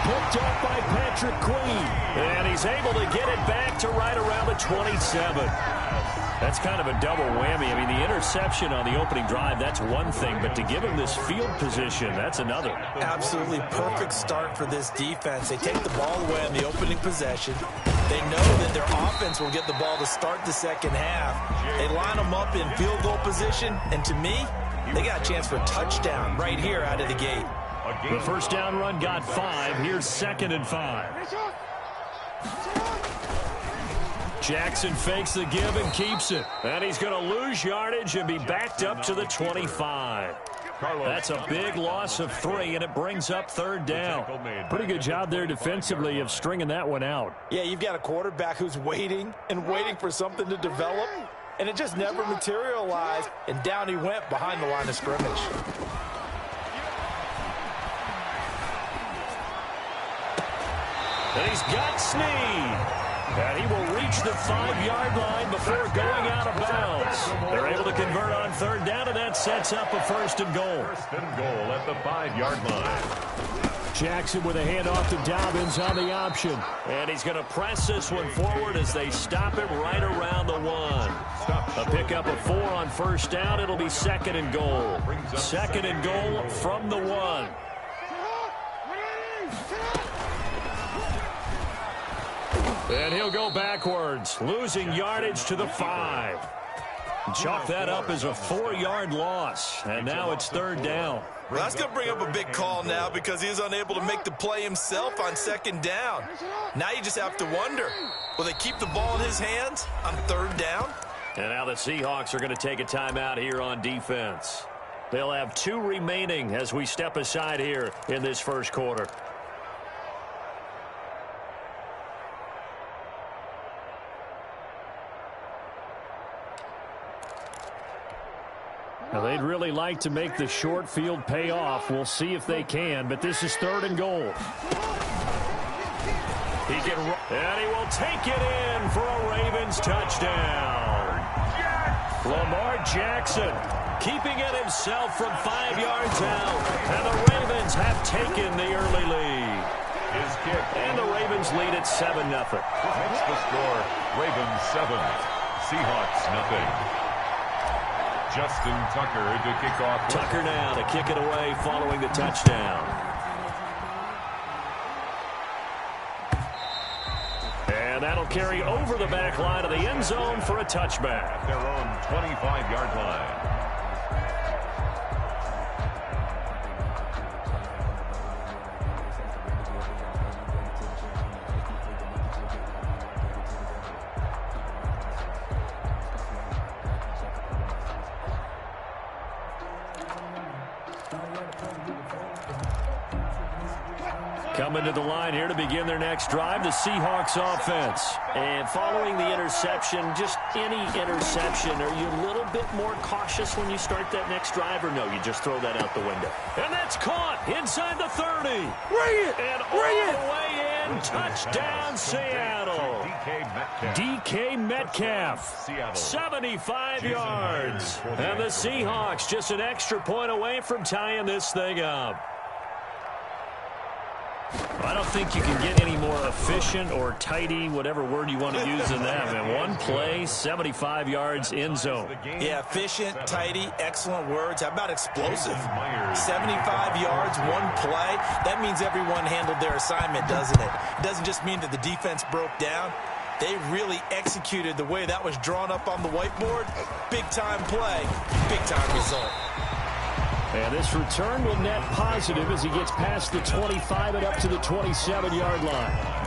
Picked up by Patrick Queen. And he's able to get it back to right around the 27. That's kind of a double whammy. I mean, the interception on the opening drive, that's one thing. But to give him this field position, that's another. Absolutely perfect start for this defense. They take the ball away on the opening possession. They know that their offense will get the ball to start the second half. They line them up in field goal position. And to me, they got a chance for a touchdown right here out of the gate. The first down run got 5. Here's 2nd and 5. Jackson fakes the give and keeps it. And he's going to lose yardage and be backed up to the 25. That's a big loss of 3, and it brings up third down. Pretty good job there defensively of stringing that one out. Yeah, you've got a quarterback who's waiting and waiting for something to develop, and it just never materialized, and down he went behind the line of scrimmage. And he's got Snead. And he will reach the 5-yard line before going out of bounds. They're able to convert on third down, and that sets up a 1st and goal. 1st and goal at the 5-yard line. Jackson with a handoff to Dobbins on the option. And he's going to press this one forward as they stop him right around the 1. A pickup of 4 on first down. It'll be 2nd and goal. 2nd and goal from the 1. And he'll go backwards, losing yardage to the 5. Chalk that up as a 4-yard loss, and now it's third down. Well, that's going to bring up a big call now because he was unable to make the play himself on 2nd down. Now you just have to wonder, will they keep the ball in his hands on 3rd down? And now the Seahawks are going to take a timeout here on defense. They'll have 2 remaining as we step aside here in this first quarter. Now, they'd really like to make the short field pay off. We'll see if they can, but this is 3rd and goal. And he will take it in for a Ravens touchdown. Lamar Jackson keeping it himself from 5 yards out. And the Ravens have taken the early lead. His kick. And the Ravens lead at 7-0. Makes the score Ravens 7, Seahawks nothing. Justin Tucker to kick off. Tucker now to kick it away following the touchdown. And that'll carry over the back line of the end zone for a touchback. At their own 25-yard line. Coming to the line here to begin their next drive, the Seahawks offense. And following the interception, just any interception, are you a little bit more cautious when you start that next drive, or no, you just throw that out the window? And that's caught inside the 30. Bring it! And all the way in, touchdown Seattle. DK Metcalf, 75 yards. And the Seahawks just an extra point away from tying this thing up. I don't think you can get any more efficient or tidy, whatever word you want to use in that. Man, one play, 75 yards, end zone. Yeah, efficient, tidy, excellent words. How about explosive? 75 yards, one play. That means everyone handled their assignment, doesn't it? It doesn't just mean that the defense broke down. They really executed the way that was drawn up on the whiteboard. Big-time play, big-time result. And this return will net positive as he gets past the 25 and up to the 27-yard line.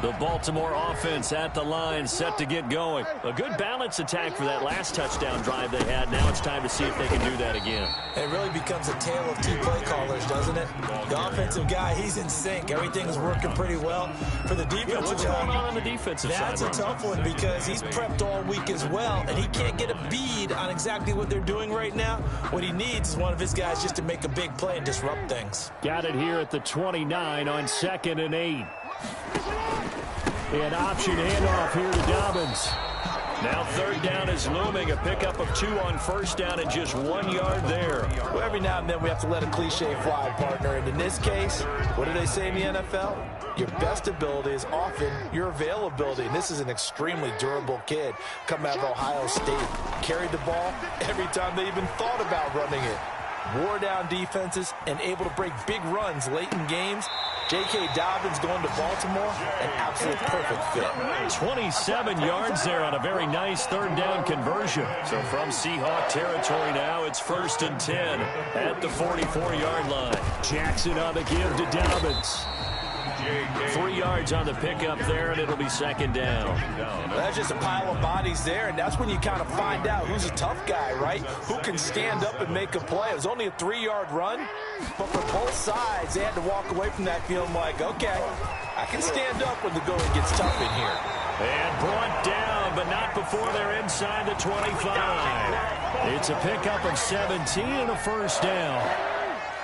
The Baltimore offense at the line, set to get going. A good balance attack for that last touchdown drive they had. Now it's time to see if they can do that again. It really becomes a tale of two play callers, doesn't it? The offensive guy, he's in sync. Everything is working pretty well. For the defensive what's guy, going on the defensive side? that's a tough one because he's prepped all week as well, and he can't get a bead on exactly what they're doing right now. What he needs is one of his guys just to make a big play and disrupt things. Got it here at the 29 on 2nd and 8. An option handoff here to Dobbins. Now 3rd down is looming. A pickup of 2 on 1st down and just 1 yard there. Well, every now and then we have to let a cliche fly, partner. And in this case, what do they say in the NFL? Your best ability is often your availability. And this is an extremely durable kid coming out of Ohio State. Carried the ball every time they even thought about running it. Wore down defenses and able to break big runs late in games. J.K. Dobbins going to Baltimore, an absolute perfect fit. 27 yards there on a very nice 3rd down conversion. So from Seahawk territory now, it's 1st and 10 at the 44-yard line. Jackson on the give to Dobbins. 3 yards on the pickup there, and it'll be 2nd down. That's just a pile of bodies there, and that's when you kind of find out who's a tough guy, right? Who can stand up and make a play. It was only a 3-yard run, but for both sides, they had to walk away from that feeling like, okay, I can stand up when the going gets tough in here. And brought down, but not before they're inside the 25. It's a pickup of 17 and a 1st down.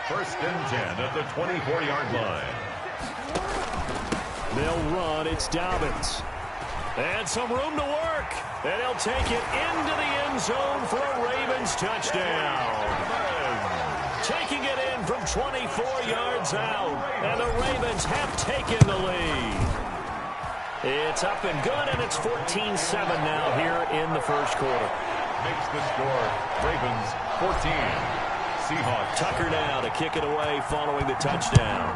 1st and 10 at the 24-yard line. They'll run. It's Dobbins. And some room to work. And he'll take it into the end zone for a Ravens touchdown. Taking it in from 24 yards out. And the Ravens have taken the lead. It's up and good, and it's 14-7 now here in the 1st quarter. Makes the score Ravens 14. Seahawks. Tucker now to kick it away following the touchdown.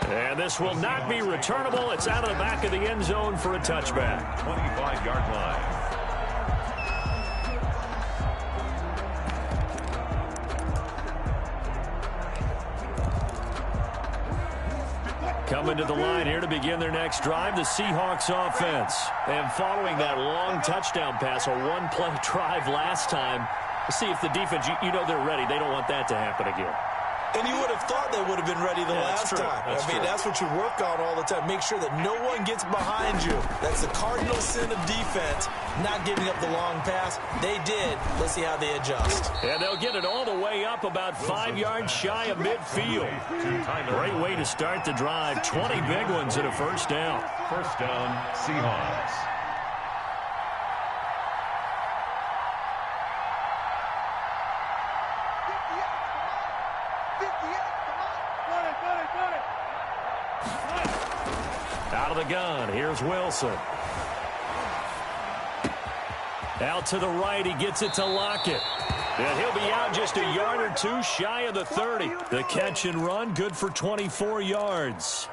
And this will not be returnable. It's out of the back of the end zone for a touchback. 25-yard line. Coming to the line here to begin their next drive, the Seahawks offense. And following that long touchdown pass, a one-play drive last time, let's see if the defense, you know they're ready. They don't want that to happen again. And you would have thought they would have been ready the last time. That's what you work on all the time. Make sure that no one gets behind you. That's the cardinal sin of defense, not giving up the long pass. They did. Let's see how they adjust. And they'll get it all the way up about 5 yards shy of midfield. Great way to start the drive. 20 big ones and a 1st down. 1st down, Seahawks. Out of the gun, here's Wilson. Out to the right, he gets it to Lockett. And he'll be out just a yard or 2 shy of the 30. The catch and run, good for 24 yards.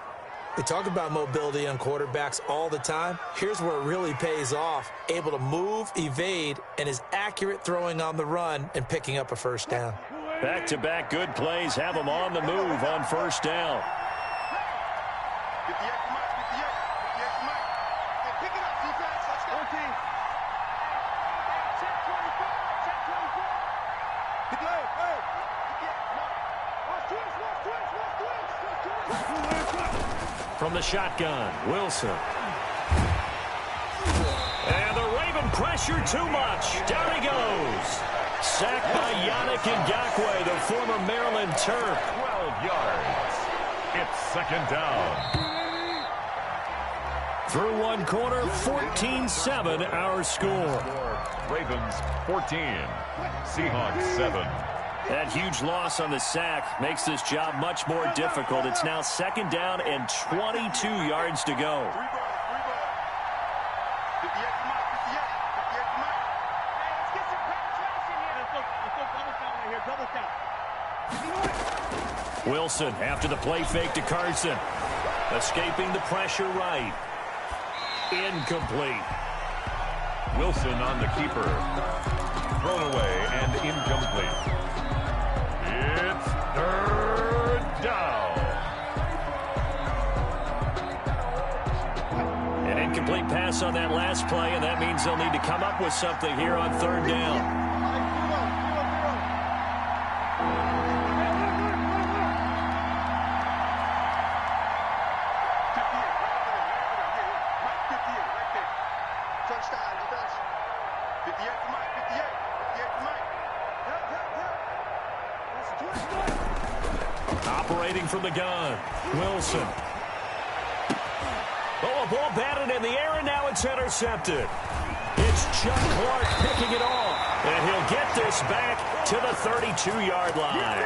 We talk about mobility on quarterbacks all the time. Here's where it really pays off. Able to move, evade, and is accurate throwing on the run and picking up a 1st down. Back-to-back good plays have them on the move on 1st down. from the shotgun. Wilson. And the Raven pressure too much. Down he goes. Sacked by Yannick Ngakoue, the former Maryland Terp. 12 yards. It's second down. Through one quarter, 14-7 our score. Ravens 14. Seahawks 7. That huge loss on the sack makes this job much more difficult. It's now second down and 22 yards to go. Wilson after the play fake to Carson. Escaping the pressure right. Incomplete. Wilson on the keeper. Thrown away and incomplete. It's third down. An incomplete pass on that last play, and that means they'll need to come up with something here on third down. Operating from the gun, Wilson. Oh, a ball batted in the air, and now it's intercepted. It's Chuck Clark picking it off, and he'll get this back to the 32-yard line.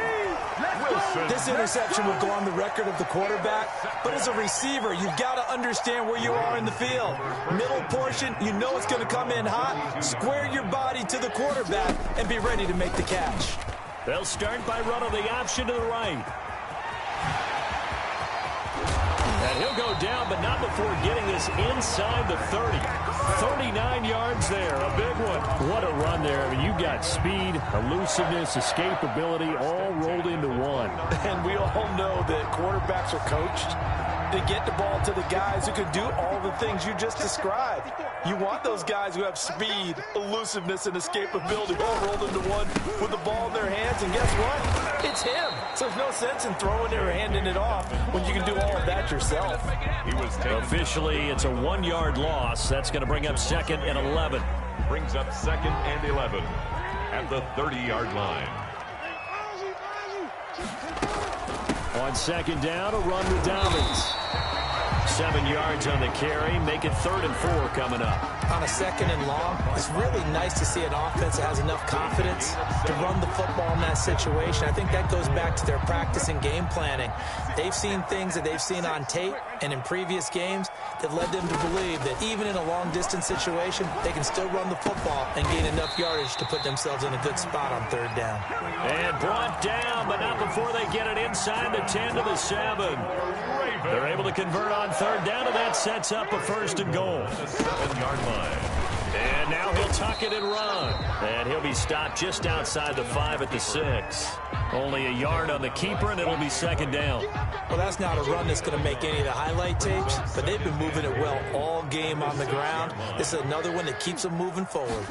Wilson. This interception will go on the record of the quarterback, but as a receiver, you've got to understand where you are in the field. Middle portion, you know it's going to come in hot. Square your body to the quarterback and be ready to make the catch. They'll start by running the option to the right. And he'll go down, but not before getting this inside the 30. 39 yards there, a big one. What a run there. I mean, you've got speed, elusiveness, escapability, all rolled into one. And we all know that quarterbacks are coached to get the ball to the guys who can do all the things you just described. You want those guys who have speed, elusiveness, and escapability all rolled into one with the ball in their hands, and guess what? It's him. So there's no sense in throwing it or handing it off when you can do all of that yourself. He was officially, it's a 1-yard loss. That's going to bring up second and 11. Brings up second and 11 at the 30-yard line. On second down, a run with Dobbins. 7 yards on the carry. Make it 3rd and 4 coming up. On a second and long, it's really nice to see an offense that has enough confidence to run the football in that situation. I think that goes back to their practice and game planning. They've seen things that they've seen on tape and in previous games that led them to believe that even in a long-distance situation, they can still run the football and gain enough yardage to put themselves in a good spot on 3rd down. And brought down, but not before they get it inside the 10 to the 7. They're able to convert on 3rd down, and that sets up a 1st and goal. The 7-yard line. And now he'll tuck it and run. And he'll be stopped just outside the 5 at the 6. Only a yard on the keeper, and it'll be 2nd down. Well, that's not a run that's going to make any of the highlight tapes, but they've been moving it well all game on the ground. This is another one that keeps them moving forward.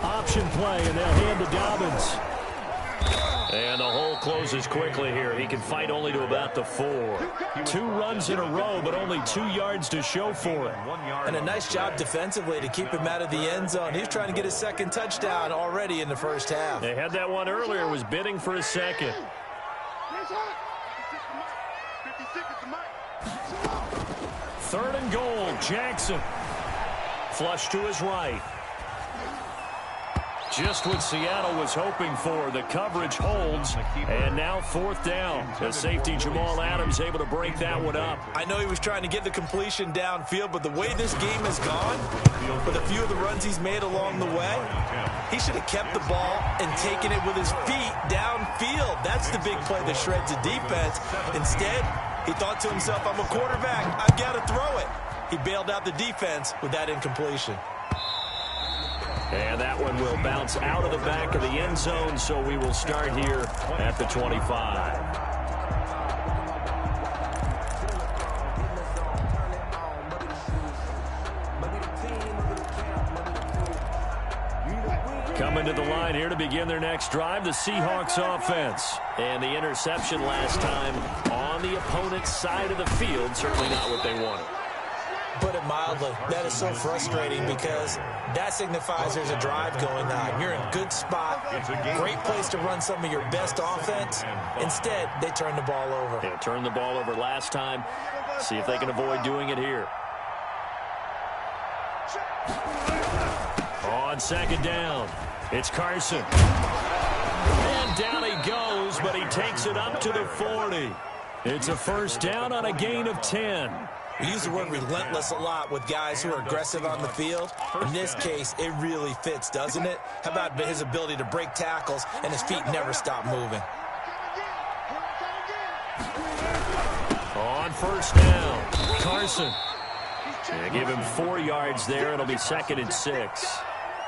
Option play, and they'll hand to Dobbins. And the hole closes quickly here. He can fight only to about the 4. 2 runs in a row, but only 2 yards to show for it. And a nice job defensively to keep him out of the end zone. He's trying to get his 2nd touchdown already in the 1st half. They had that one earlier, was bidding for a 2nd. 3rd and goal, Jackson. Flush to his right. Just what Seattle was hoping for. The coverage holds, and now 4th down. The safety Jamal Adams able to break that one up. I know he was trying to get the completion downfield, but the way this game has gone, with a few of the runs he's made along the way, he should have kept the ball and taken it with his feet downfield. That's the big play that shreds the defense. Instead, he thought to himself, I'm a quarterback, I've got to throw it. He bailed out the defense with that incompletion. And that one will bounce out of the back of the end zone, so we will start here at the 25. Coming to the line here to begin their next drive, the Seahawks offense. And the interception last time on on the opponent's side of the field. Certainly not what they wanted. Put it mildly, that is so frustrating because that signifies there's a drive going on. You're in a good spot, great place to run some of your best offense. Instead, they turn the ball over. They turned the ball over last time. See if they can avoid doing it here. On second down, it's Carson. And down he goes, but he takes it up to the 40. It's a first down on a gain of 10. We use the word relentless a lot with guys who are aggressive on the field. In this case, it really fits, doesn't it? How about his ability to break tackles and his feet never stop moving? On first down, Carson. They give him 4 yards there. It'll be 2nd and 6.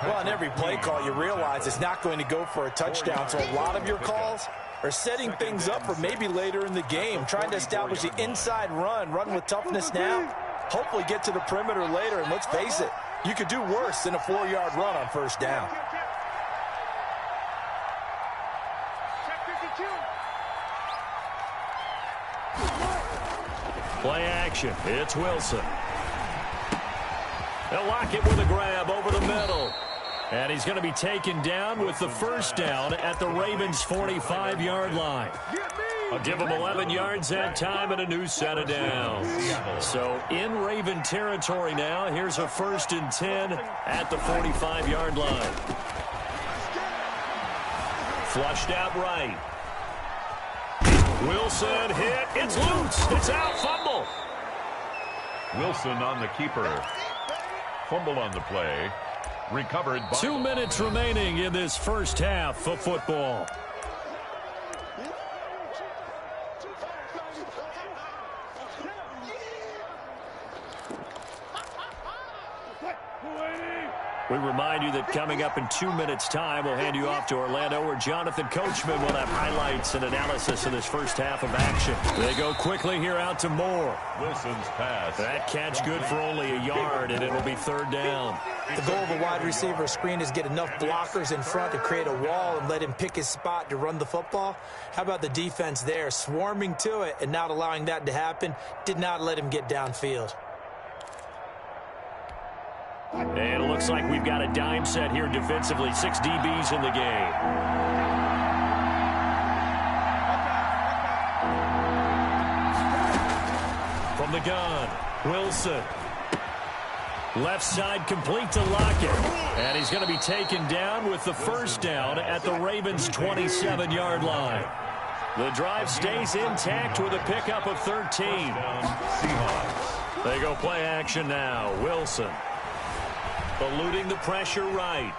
Well, on every play call, you realize it's not going to go for a touchdown, so a lot of your calls are setting things up for maybe later in the game, trying to establish the inside run with toughness now, hopefully get to the perimeter later, and let's face it, you could do worse than a 4-yard run on first down. Play action. It's Wilson. They'll lock it with a grab over the middle. And he's going to be taken down with the first down at the Ravens' 45-yard line. I'll give him 11 yards that time and a new set of downs. So in Raven territory now, here's a 1st and 10 at the 45-yard line. Flushed out right. Wilson hit. It's loose. It's out. Fumble. Wilson on the keeper. Fumble on the play. Recovered by 2 minutes remaining in this first half of football. We remind you that coming up in 2 minutes' time, we'll hand you off to Orlando, where Jonathan Coachman will have highlights and analysis of this first half of action. They go quickly here out to Moore. Wilson's pass. That catch good for only a yard, and it'll be 3rd down. The goal of a wide receiver screen is get enough blockers in front to create a wall and let him pick his spot to run the football. How about the defense there, swarming to it and not allowing that to happen? Did not let him get downfield. And it looks like we've got a dime set here defensively. 6 DBs in the game. From the gun, Wilson. Left side complete to Lockett. And he's going to be taken down with the first down at the Ravens' 27-yard line. The drive stays intact with a pickup of 13. They go play action now. Wilson. Eluding the pressure right.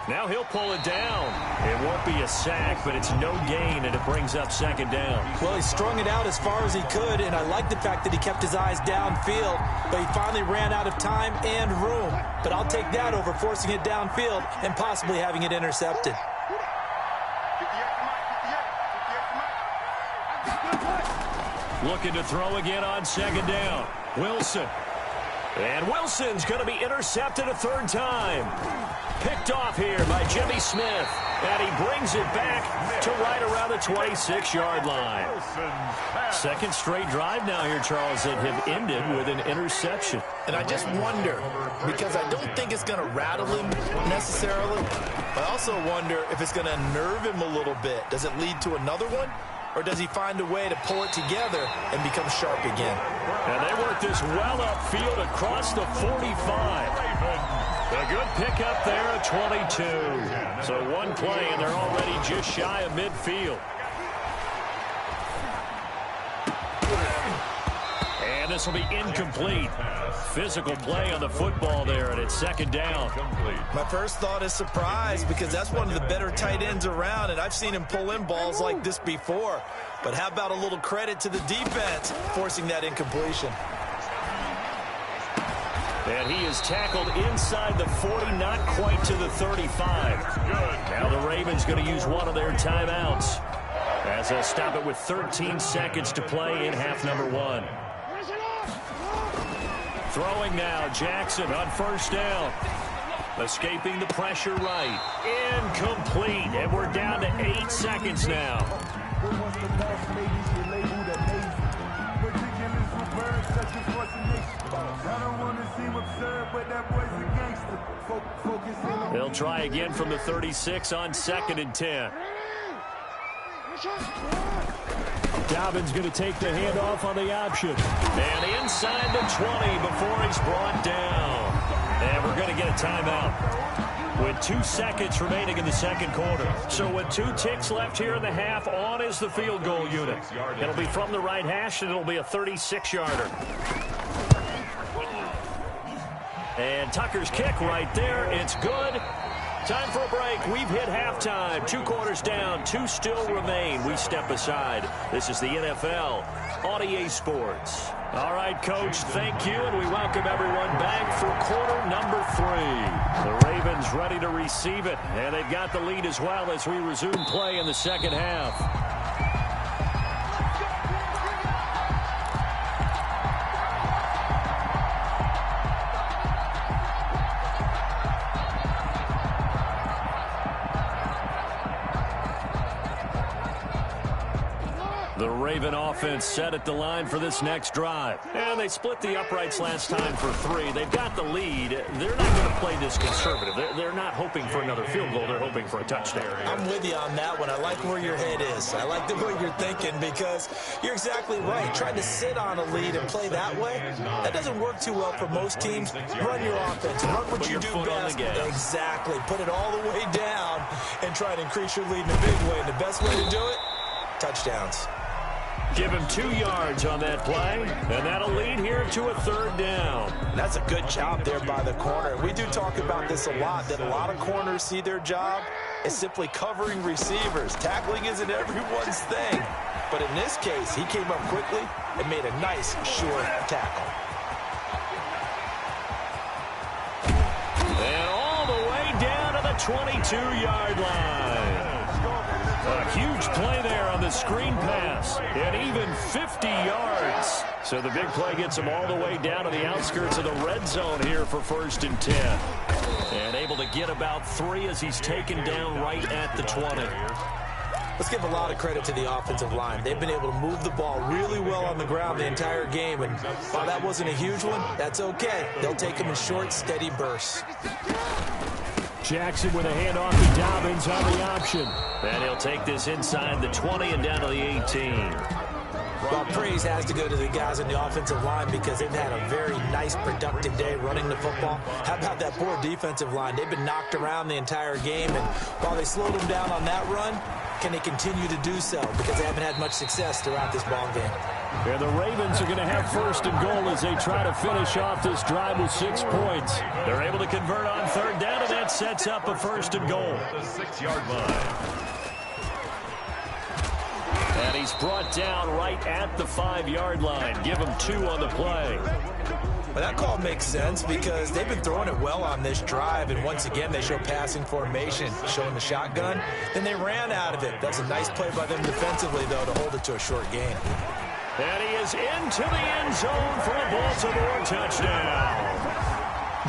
Now he'll pull it down. It won't be a sack, but it's no gain, and it brings up 2nd down. Well, he strung it out as far as he could, and I like the fact that he kept his eyes downfield, but he finally ran out of time and room. But I'll take that over forcing it downfield and possibly having it intercepted. Looking to throw again on 2nd down. Wilson. And Wilson's going to be intercepted a 3rd time. Picked off here by Jimmy Smith. And he brings it back to right around the 26-yard line. 2nd straight drive now here, Charles, that have ended with an interception. And I just wonder, because I don't think it's going to rattle him necessarily, but I also wonder if it's going to nerve him a little bit. Does it lead to another one? Or does he find a way to pull it together and become sharp again? And they work this well upfield across the 45. A good pickup there at 22. So one play, and they're already just shy of midfield. And this will be incomplete. Physical play on the football there, and it's 2nd down. My first thought is surprise, because that's one of the better tight ends around, and I've seen him pull in balls like this before. But how about a little credit to the defense forcing that incompletion? And he is tackled inside the 40, not quite to the 35. Now the Ravens going to use one of their timeouts as they'll stop it with 13 seconds to play in half number 1. Throwing now, Jackson on first down. Escaping the pressure right. Incomplete, and we're down to 8 seconds now. They'll try again from the 36 on 2nd and 10. Dobbins going to take the handoff on the option. And inside the 20 before he's brought down. And we're going to get a timeout with 2 seconds remaining in the second quarter. So with 2 ticks left here in the half, on is the field goal unit. It'll be from the right hash, and it'll be a 36-yarder. And Tucker's kick right there. It's good. Time for a break. We've hit halftime. 2 quarters down. 2 still remain. We step aside. This is the NFL on EA Sports. All right, Coach, thank you, and we welcome everyone back for quarter number 3. The Ravens ready to receive it, and they've got the lead as well as we resume play in the second half. The Raven offense set at the line for this next drive. And they split the uprights last time for 3. They've got the lead. They're not going to play this conservative. They're not hoping for another field goal. They're hoping for a touchdown. I'm with you on that one. I like where your head is. I like the way you're thinking because you're exactly right. Trying to sit on a lead and play that way, that doesn't work too well for most teams. Run your offense. Run what you do best. Exactly. Put it all the way down and try to increase your lead in a big way. And the best way to do it, touchdowns. Give him 2 yards on that play, and that'll lead here to a 3rd down. That's a good job there by the corner. We do talk about this a lot, that a lot of corners see their job as simply covering receivers. Tackling isn't everyone's thing. But in this case, he came up quickly and made a nice, short tackle. And all the way down to the 22-yard line. A huge play there on the screen pass, and even 50 yards. So the big play gets him all the way down to the outskirts of the red zone here for 1st and 10. And able to get about 3 as he's taken down right at the 20. Let's give a lot of credit to the offensive line. They've been able to move the ball really well on the ground the entire game, and while that wasn't a huge one, that's okay. They'll take them in short, steady bursts. Jackson with a handoff to Dobbins on the option. And he'll take this inside the 20 and down to the 18. Well, praise has to go to the guys on the offensive line because they've had a very nice, productive day running the football. How about that poor defensive line? They've been knocked around the entire game, and while they slowed them down on that run, can they continue to do so? Because they haven't had much success throughout this ball game. And the Ravens are going to have 1st and goal as they try to finish off this drive with 6 points. They're able to convert on 3rd down, and that sets up a 1st and goal. The 6-yard line. And he's brought down right at the 5-yard line. Give him 2 on the play. Well, that call makes sense because they've been throwing it well on this drive, and once again, they show passing formation, showing the shotgun. Then they ran out of it. That's a nice play by them defensively, though, to hold it to a short gain. And he is into the end zone for a Baltimore touchdown.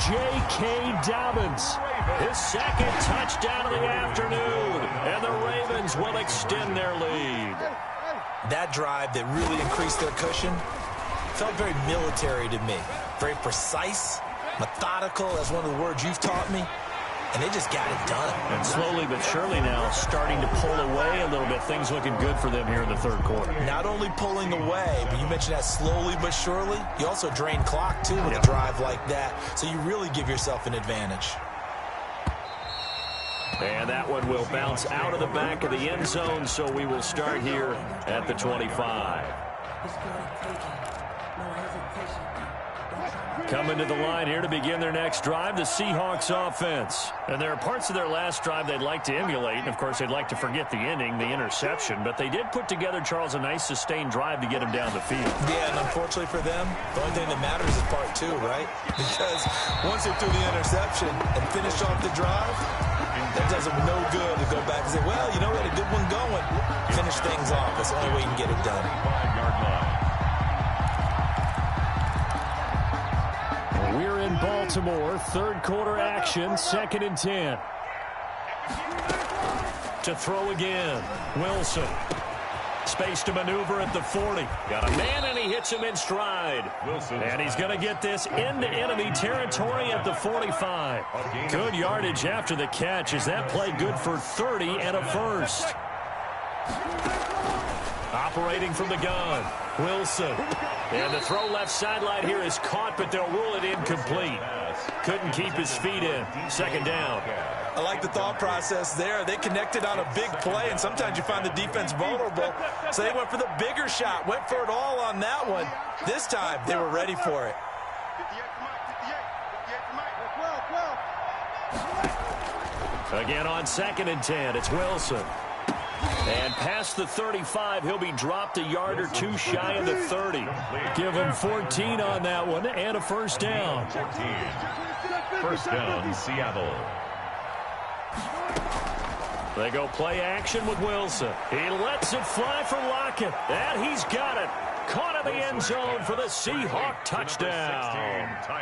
J.K. Dobbins, his 2nd touchdown of the afternoon, and the Ravens will extend their lead. That drive that really increased their cushion felt very military to me. Very precise, methodical, that's one of the words you've taught me. And they just got it done. And slowly but surely now starting to pull away a little bit. Things looking good for them here in the 3rd quarter. Not only pulling away, but you mentioned that slowly but surely. You also drain clock, too, with a drive like that. So you really give yourself an advantage. And that one will bounce out of the back of the end zone, so we will start here at the 25. Coming to the line here to begin their next drive, the Seahawks offense. And there are parts of their last drive they'd like to emulate. And, of course, they'd like to forget the ending, the interception. But they did put together, Charles, a nice sustained drive to get him down the field. Yeah, and unfortunately for them, the only thing that matters is part 2, right? Because once they threw the interception and finished off the drive, that does them no good to go back and say, well, you know, we had a good one going. Finish things off. That's the only way you can get it done. 5-yard line. We're in Baltimore, 3rd quarter action, 2nd and 10. To throw again, Wilson. Space to maneuver at the 40. Got a man, and he hits him in stride. And he's going to get this into enemy territory at the 45. Good yardage after the catch as that play good for 30 and a first. Operating from the gun, Wilson. And the throw left sideline here is caught, but they'll rule it incomplete. Couldn't keep his feet in. Second down. I like the thought process there. They connected on a big play, and sometimes you find the defense vulnerable. So they went for the bigger shot, went for it all on that one. This time, they were ready for it. Again on 2nd and 10, it's Wilson. And past the 35, he'll be dropped a yard or two shy of the 30. Give him 14 on that one and a first down. 14. First down, Seattle. They go play action with Wilson. He lets it fly for Lockett. And he's got it. Caught in the end zone for the Seahawk touchdown. 16,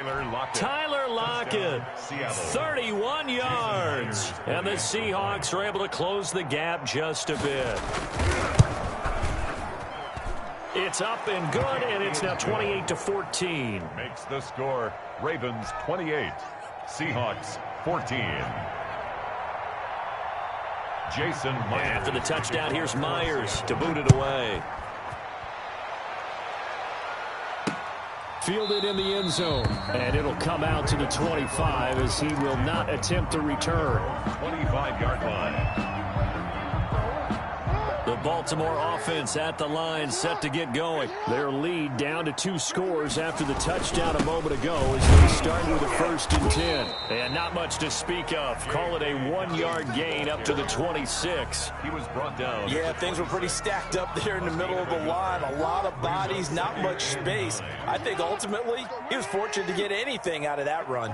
Tyler Lockett, 31 yards. And the Seahawks are able to close the gap just a bit. It's up and good, and it's now 28-14. Makes the score. Ravens 28, Seahawks 14. Jason Myers. After the touchdown, here's Myers to boot it away. Fielded in the end zone, and it'll come out to the 25 as he will not attempt the return. 25-yard line. The Baltimore offense at the line set to get going. Their lead down to 2 scores after the touchdown a moment ago as they start with a 1st and 10. And not much to speak of. Call it a 1-yard gain up to the 26. He was brought down. Yeah, things were pretty stacked up there in the middle of the line. A lot of bodies, not much space. I think ultimately he was fortunate to get anything out of that run.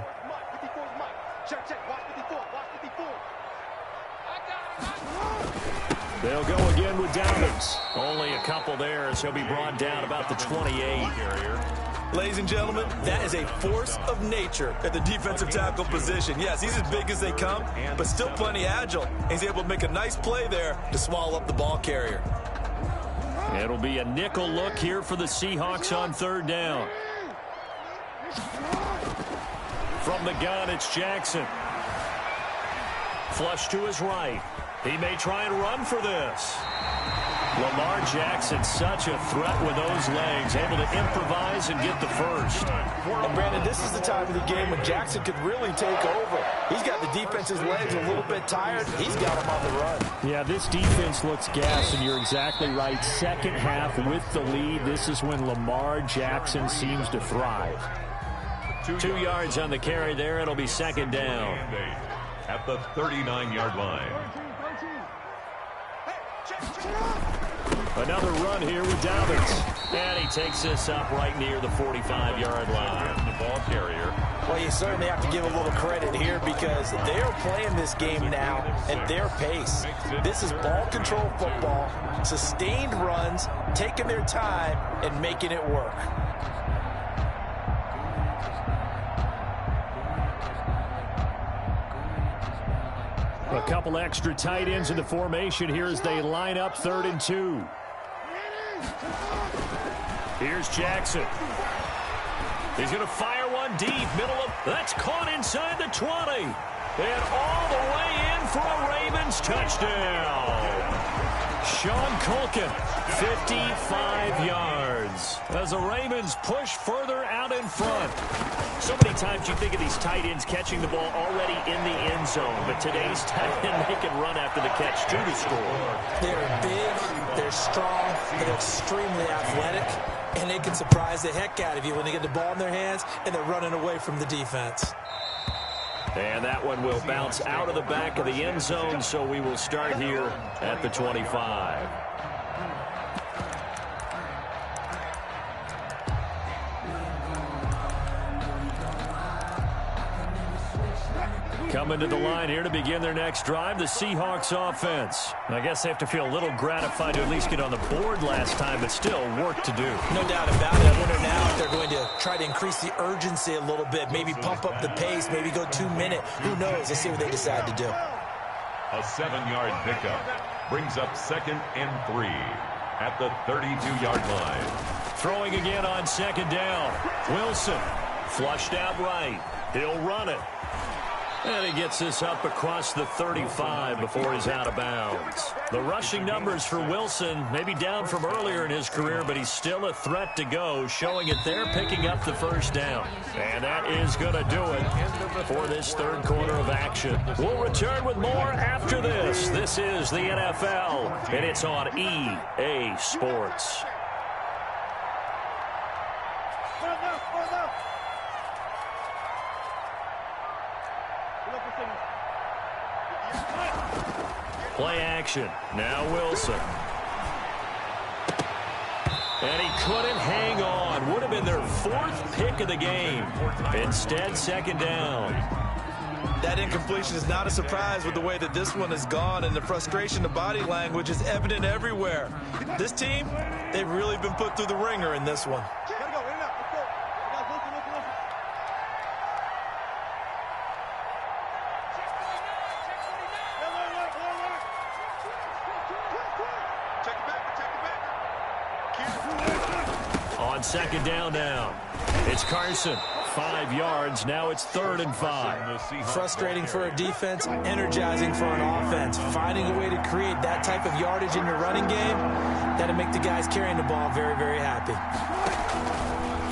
They'll go again with Dobbins. Only a couple there as he'll be brought down about the 28. Ladies and gentlemen, that is a force of nature at the defensive tackle position. Yes, he's as big as they come, but still plenty agile. He's able to make a nice play there to swallow up the ball carrier. It'll be a nickel look here for the Seahawks on 3rd down. From the gun, it's Jackson. Flush to his right. He may try and run for this. Lamar Jackson, such a threat with those legs, able to improvise and get the first. And Brandon, this is the time of the game when Jackson could really take over. He's got the defense's legs a little bit tired. He's got them on the run. Yeah, this defense looks gassed, and you're exactly right. Second half with the lead, this is when Lamar Jackson seems to thrive. 2 yards on the carry there. It'll be 2nd down. At the 39-yard line. Another run here with Dobbins. And he takes this up right near the 45-yard line. The ball carrier. Well, you certainly have to give a little credit here because they are playing this game now at their pace. This is ball control football, sustained runs, taking their time, and making it work. A couple extra tight ends in the formation here as they line up 3rd and 2. Here's Jackson. He's going to fire one deep. Middle of... That's caught inside the 20. And all the way in for a Ravens touchdown. Sean Culkin, 55 yards. As the Ravens push further out in front. So many times you think of these tight ends catching the ball already in the end zone. But today's tight end, they can run after the catch, too, to score. They're big, they're strong, they're extremely athletic, and they can surprise the heck out of you when they get the ball in their hands and they're running away from the defense. And that one will bounce out of the back of the end zone, so we will start here at the 25. Coming to the line here to begin their next drive, the Seahawks offense. I guess they have to feel a little gratified to at least get on the board last time, but still work to do. No doubt about it. I wonder now if they're going to try to increase the urgency a little bit, maybe pump up the pace, maybe go 2-minute. Who knows? Let's see what they decide to do. A 7-yard pickup brings up 2nd and 3. at the 32-yard line. Throwing again on second down. Wilson flushed out right. He'll run it. And he gets this up across the 35 before he's out of bounds. The rushing numbers for Wilson may be down from earlier in his career, but he's still a threat to go, showing it there, picking up the first down. And that is going to do it for this third quarter of action. We'll return with more after this. This is the NFL, and it's on EA Sports. Play action. Now Wilson. And he couldn't hang on. Would have been their fourth pick of the game. Instead, second down. That incompletion is not a surprise with the way that this one has gone, and the frustration, the body language is evident everywhere. This team, they've really been put through the ringer in this one. On second down now. It's Carson. 5 yards. Now it's 3rd and 5. Frustrating for a defense, energizing for an offense. Finding a way to create that type of yardage in your running game, that'll make the guys carrying the ball very, very happy.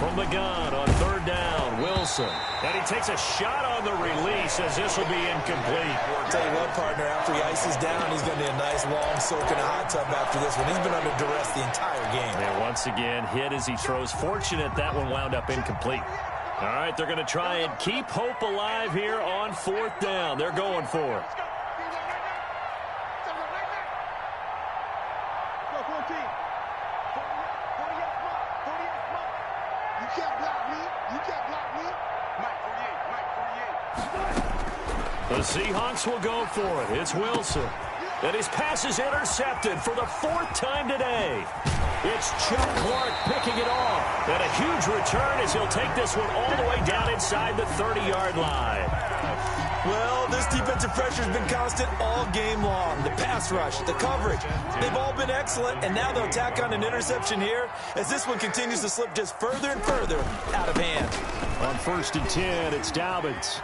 From the gun on 3rd down, Wilson. And he takes a shot on the release as this will be incomplete. I'll tell you what, partner, after he ices down, he's going to need a nice long soak in a hot tub after this one. He's been under duress the entire game. And once again, hit as he throws. Fortunate that one wound up incomplete. All right, they're going to try and keep hope alive here on 4th down. They're going for it. The Seahawks will go for it. It's Wilson. And his pass is intercepted for the 4th time today. It's Chuck Clark picking it off. And a huge return as he'll take this one all the way down inside the 30-yard line. Well, this defensive pressure has been constant all game long. The pass rush, the coverage, they've all been excellent. And now they'll tack on an interception here as this one continues to slip just further and further out of hand. On 1st and 10, it's Dobbins.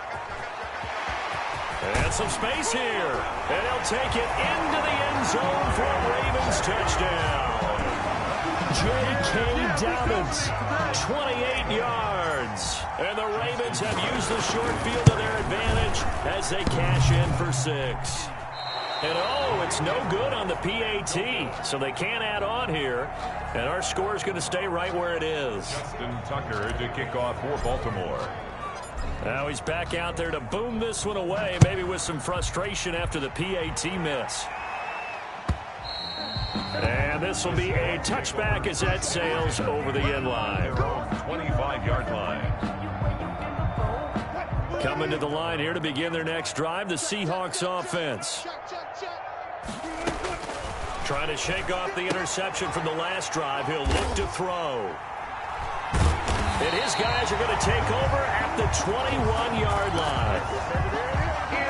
And some space here. And he'll take it into the end zone for a Ravens touchdown. J.K. Dobbins, 28 yards. And the Ravens have used the short field to their advantage as they cash in for 6. And oh, it's no good on the PAT, so they can't add on here. And our score is going to stay right where it is. Justin Tucker to kick off for Baltimore. Now he's back out there to boom this one away, maybe with some frustration after the PAT miss. And this will be a touchback as that sails over the end line. 25-yard line. Coming to the line here to begin their next drive, the Seahawks offense. Trying to shake off the interception from the last drive. He'll look to throw. And his guys are going to take over at the 21-yard line.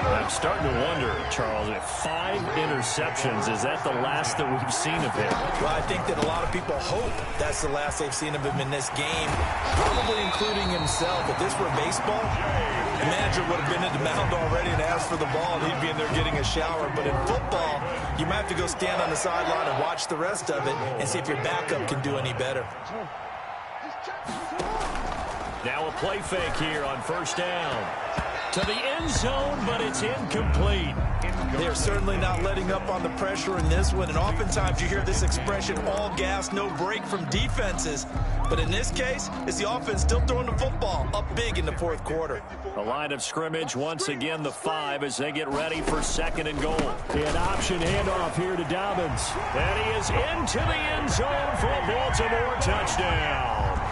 I'm starting to wonder, Charles, if 5 interceptions, is that the last that we've seen of him? Well, I think that a lot of people hope that's the last they've seen of him in this game, probably including himself. If this were baseball, the manager would have been in the mound already and asked for the ball, and he'd be in there getting a shower. But in football, you might have to go stand on the sideline and watch the rest of it and see if your backup can do any better. Now a play fake here on 1st down. To the end zone, but it's incomplete. They're certainly not letting up on the pressure in this one, and oftentimes you hear this expression, all gas, no break from defenses. But in this case, it's the offense still throwing the football up big in the 4th quarter. The line of scrimmage, once again, the 5 as they get ready for 2nd and goal. An option handoff here to Dobbins. And he is into the end zone for a Baltimore touchdown.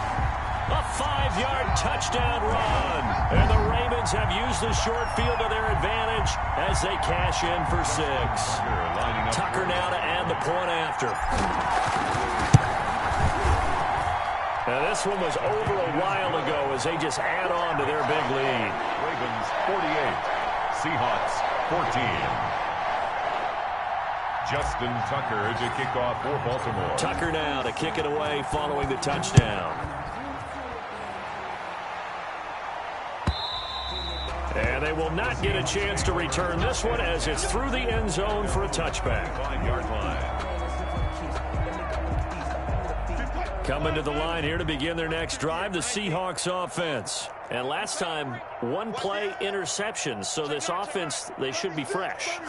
A 5-yard touchdown run. And the Ravens have used the short field to their advantage as they cash in for 6. Tucker now to add the point after. Now this one was over a while ago as they just add on to their big lead. Ravens 48, Seahawks 14. Justin Tucker to kick off for Baltimore. Tucker now to kick it away following the touchdown. And they will not get a chance to return this one as it's through the end zone for a touchback. 5-yard line. Coming to the line here to begin their next drive, the Seahawks offense. And last time, one-play interceptions, so this offense, they should be fresh.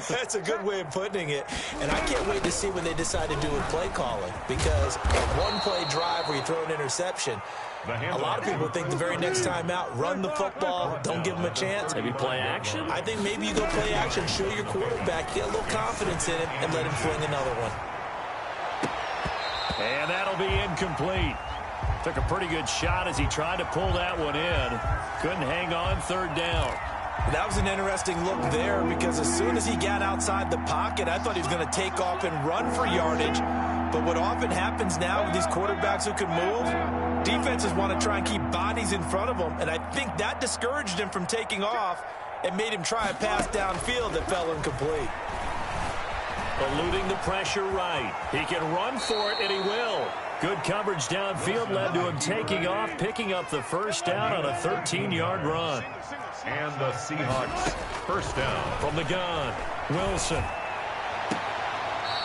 That's a good way of putting it. And I can't wait to see what they decide to do with play calling, because a one-play drive where you throw an interception, a lot of people think the very next time out, run the football, don't give them a chance. Maybe play action? I think maybe you go play action, show your quarterback, get a little confidence in him, and let him fling another one. And that'll be incomplete. Took a pretty good shot as he tried to pull that one in. Couldn't hang on third down. That was an interesting look there, because as soon as he got outside the pocket, I thought he was going to take off and run for yardage. But what often happens now with these quarterbacks who can move, defenses want to try and keep bodies in front of them, and I think that discouraged him from taking off and made him try a pass downfield that fell incomplete. Eluding the pressure right. He can run for it, and he will. Good coverage downfield led to him taking off, picking up the first down on a 13-yard run. And the Seahawks first down. From the gun, Wilson.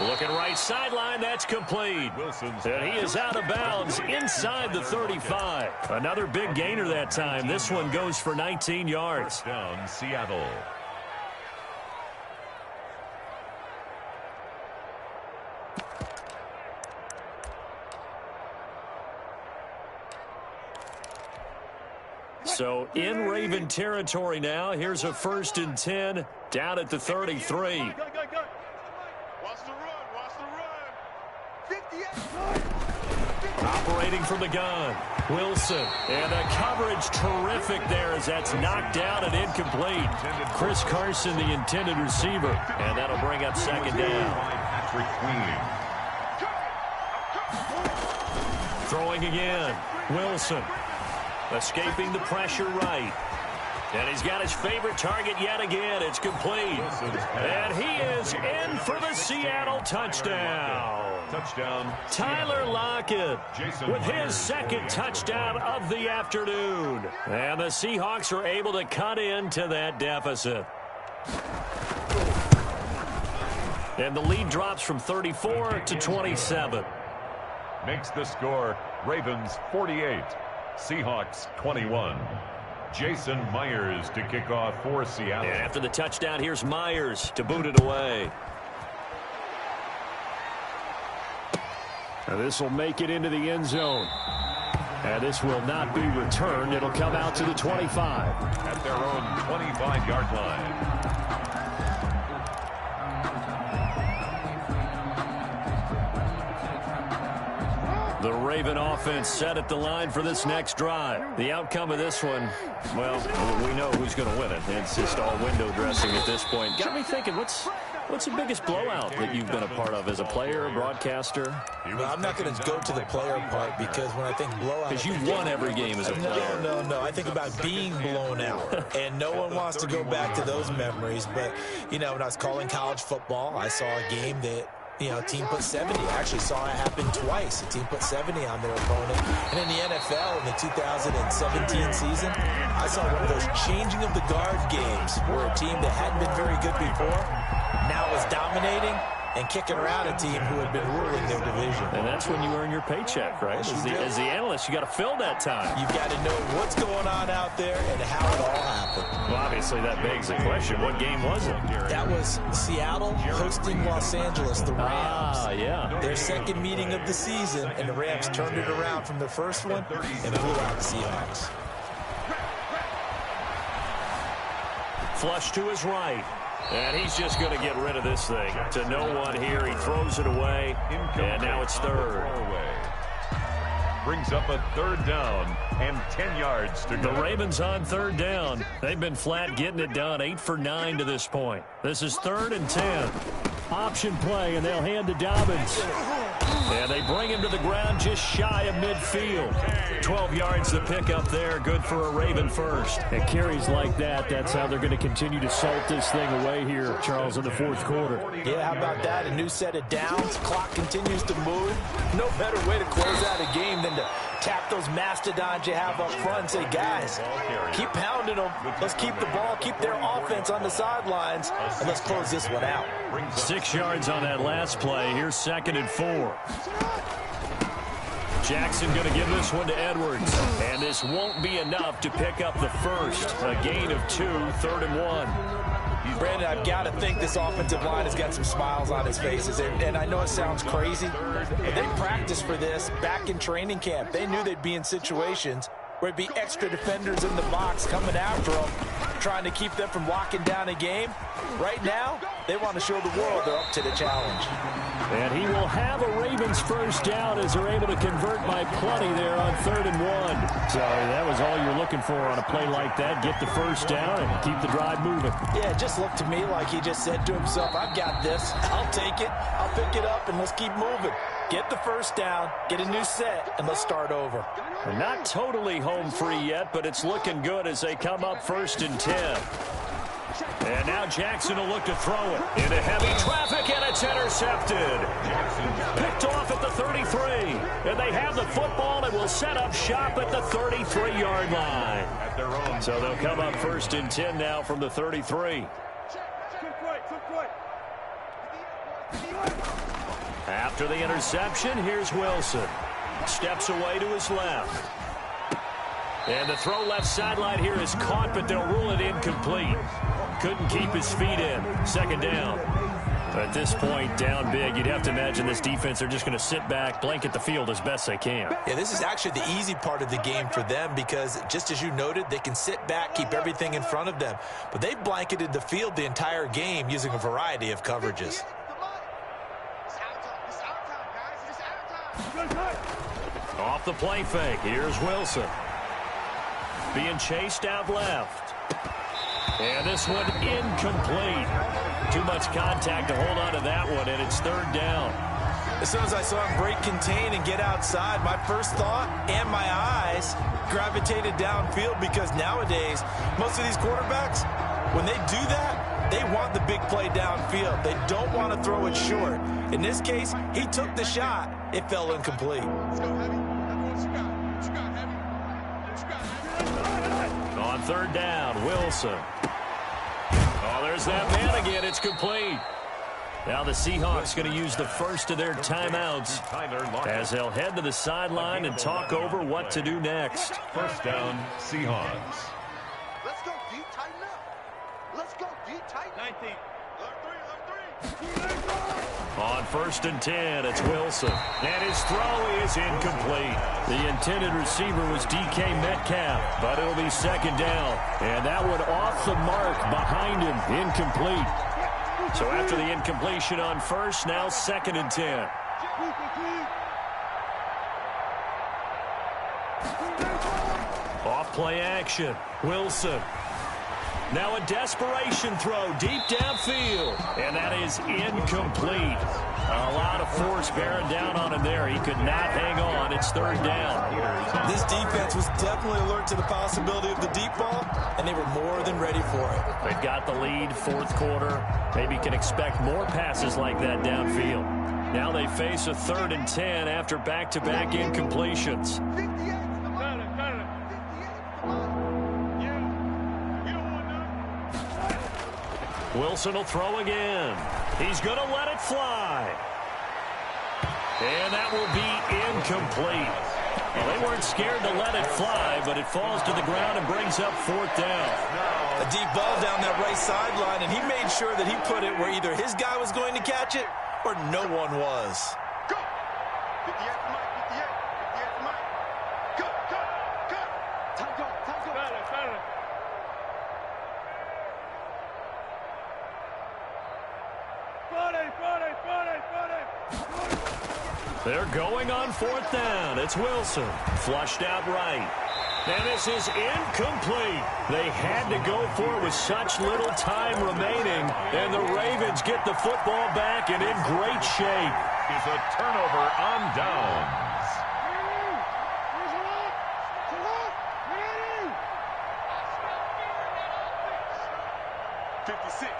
Looking right sideline, that's complete. And he is out of bounds inside the 35. Another big gainer that time. This one goes for 19 yards. First down, Seattle. So in Raven territory now. Here's a 1st and 10 down at the 33. Watch the run. Watch the run. 58. Operating from the gun, Wilson. And the coverage terrific there as that's knocked down and incomplete. Chris Carson, the intended receiver. And that'll bring up second down. Patrick Queen. Throwing again, Wilson. Escaping the pressure right. And he's got his favorite target yet again. It's complete. And he is in for the Seattle touchdown. Touchdown. Tyler Lockett with his second touchdown of the afternoon. And the Seahawks are able to cut into that deficit. And the lead drops from 34 to 27. Makes the score Ravens 48. Seahawks 21. Jason Myers to kick off for Seattle. And after the touchdown, here's Myers to boot it away. Now this will make it into the end zone. And this will not be returned. It'll come out to the 25. At their own 25-yard line. The Raven offense set at the line for this next drive. The outcome of this one, well, we know who's going to win it. It's just all window dressing at this point. Got me thinking, what's the biggest blowout that you've been a part of as a player, a broadcaster? Well, I'm not going to go to the player part, because when I think blowout... Because you've won every game as a player. No. I think about being blown out. And no one wants to go back to those memories. But, you know, when I was calling college football, I saw a game that, you know, a team put 70. I actually saw it happen twice. A team put 70 on their opponent. And in the NFL, in the 2017 season, I saw one of those changing of the guard games where a team that hadn't been very good before now is dominating and kicking around a team who had been ruling their division. And that's when you earn your paycheck, right? As the analyst, you got to fill that time. You've got to know what's going on out there and how it all happened. Well, obviously, that begs the question, what game was it? That was Seattle hosting Los Angeles, the Rams. Ah, yeah. Their second meeting of the season, and the Rams turned it around from their first one and blew out the Seahawks. Flush to his right. And he's just going to get rid of this thing. To no one here. He throws it away. And now it's third. Brings up a third down and 10 yards to go. The Ravens on third down. They've been flat getting it done. 8 for 9 to this point. This is 3rd and 10. Option play, and they'll hand to Dobbins. And they bring him to the ground just shy of midfield. 12 yards to pick up there. Good for a Raven first. And carries like that, that's how they're going to continue to salt this thing away here, Charles, in the fourth quarter. Yeah, how about that? A new set of downs. Clock continues to move. No better way to close out a game than to tap those mastodons you have up front and say, guys, keep pounding them. Let's keep the ball, keep their offense on the sidelines, and let's close this one out. 6 yards on that last play. Here's 2nd and 4. Jackson going to give this one to Edwards. And this won't be enough to pick up the first. A gain of 2, 3rd and 1. Brandon, I've got to think this offensive line has got some smiles on its faces. And I know it sounds crazy, but they practiced for this back in training camp. They knew they'd be in situations where it'd be extra defenders in the box coming after them, trying to keep them from locking down a game. Right now, they want to show the world they're up to the challenge. And he will have a Ravens first down as they're able to convert by plenty there on 3rd and 1. So that was all you're looking for on a play like that. Get the first down and keep the drive moving. Yeah, it just looked to me like he just said to himself, I've got this. I'll take it. I'll pick it up, and let's keep moving. Get the first down, get a new set, and let's start over. They're not totally home free yet, but it's looking good as they come up 1st and 10. And now Jackson will look to throw it into heavy traffic, and it's intercepted. Picked off at the 33. And they have the football and will set up shop at the 33-yard line. So they'll come up 1st and 10 now from the 33. After the interception, here's Wilson. Steps away to his left. And the throw left sideline here is caught, but they'll rule it incomplete. Couldn't keep his feet in. 2nd down. At this point, down big, you'd have to imagine this defense, they're just going to sit back, blanket the field as best they can. Yeah, this is actually the easy part of the game for them because, just as you noted, they can sit back, keep everything in front of them. But they've blanketed the field the entire game using a variety of coverages. Off the play fake, here's Wilson. Being chased out left. And this one incomplete. Too much contact to hold on to that one, and it's 3rd down. As soon as I saw him break contain and get outside, my first thought and my eyes gravitated downfield because nowadays, most of these quarterbacks, when they do that, they want the big play downfield. They don't want to throw it short. In this case, he took the shot. It fell incomplete. On 3rd down, Wilson. Oh, there's that man again. It's complete. Now the Seahawks going to use the first of their timeouts as they'll head to the sideline and talk over what to do next. 1st down, Seahawks. Let's go deep, tighten up. Let's go deep, tighten up. 19. On 1st and 10, it's Wilson. And his throw is incomplete. The intended receiver was DK Metcalf, but it'll be 2nd down. And that one off the mark behind him, incomplete. So after the incompletion on 1st, now 2nd and 10. Off play action, Wilson. Now a desperation throw deep downfield, and that is incomplete. A lot of force bearing down on him there. He could not hang on. It's 3rd down. This defense was definitely alert to the possibility of the deep ball, and they were more than ready for it. They've got the lead, 4th quarter. Maybe can expect more passes like that downfield. Now they face a 3rd and 10 after back-to-back incompletions. Wilson will throw again. He's going to let it fly. And that will be incomplete. Well, they weren't scared to let it fly, but it falls to the ground and brings up 4th down. A deep ball down that right sideline, and he made sure that he put it where either his guy was going to catch it or no one was. Go! 58 to Mike, 58. 58 to Mike. Go, go, go! Time go, time go. Better. They're going on 4th down. It's Wilson. Flushed out right. And this is incomplete. They had to go for it with such little time remaining. And the Ravens get the football back and in great shape. is a turnover on downs. 56.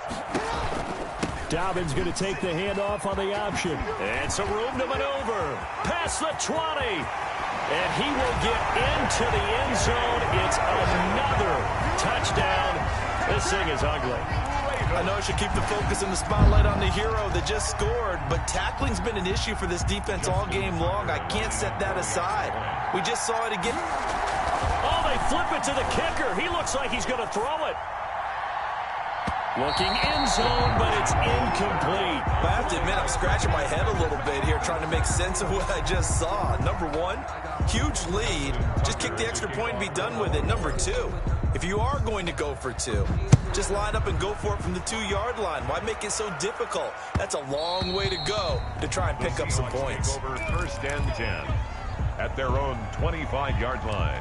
Dobbins going to take the handoff on the option. And some room to maneuver. Past the 20. And he will get into the end zone. It's another touchdown. This thing is ugly. I know I should keep the focus and the spotlight on the hero that just scored, but tackling's been an issue for this defense all game long. I can't set that aside. We just saw it again. Oh, they flip it to the kicker. He looks like he's going to throw it. Looking end zone, but it's incomplete. I have to admit, I'm scratching my head a little bit here trying to make sense of what I just saw. Number one, huge lead. Just kick the extra point and be done with it. Number two, if you are going to go for two, just line up and go for it from the 2-yard line. Why make it so difficult? That's a long way to go to try and pick up some points. Over 1st and 10 at their own 25-yard line.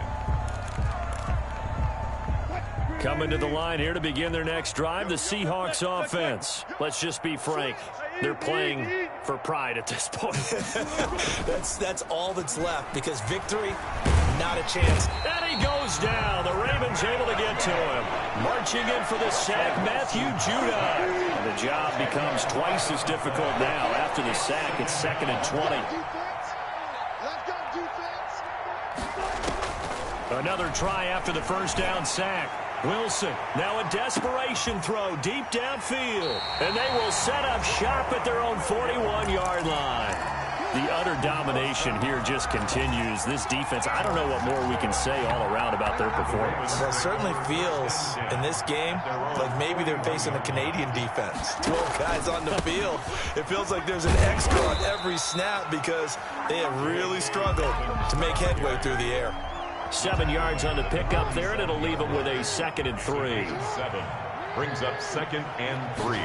Coming to the line here to begin their next drive, the Seahawks offense. Let's just be frank. They're playing for pride at this point. That's all that's left, because victory, not a chance. And he goes down. The Ravens able to get to him. Marching in for the sack, Matthew Judon. And the job becomes twice as difficult now. After the sack, it's 2nd and 20. Another try after the first down sack. Wilson, now a desperation throw deep downfield. And they will set up shop at their own 41-yard line. The utter domination here just continues. This defense, I don't know what more we can say all around about their performance. Well, it certainly feels in this game like maybe they're facing a Canadian defense. 12 guys on the field. It feels like there's an extra on every snap because they have really struggled to make headway through the air. 7 yards on the pickup there, and it'll leave them with a 2nd and 3. 7 brings up 2nd and 3.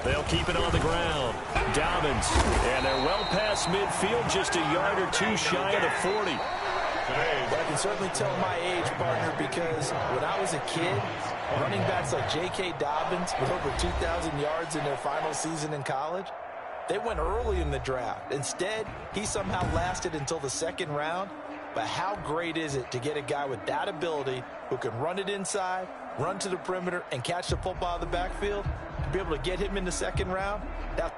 They'll keep it on the ground. Dobbins, and they're well past midfield, just a yard or two shy of the 40. Well, I can certainly tell my age, partner, because when I was a kid, running backs like J.K. Dobbins with over 2,000 yards in their final season in college, they went early in the draft. Instead, he somehow lasted until the 2nd round. But how great is it to get a guy with that ability who can run it inside, run to the perimeter, and catch the football out of the backfield? To be able to get him in the 2nd round, that's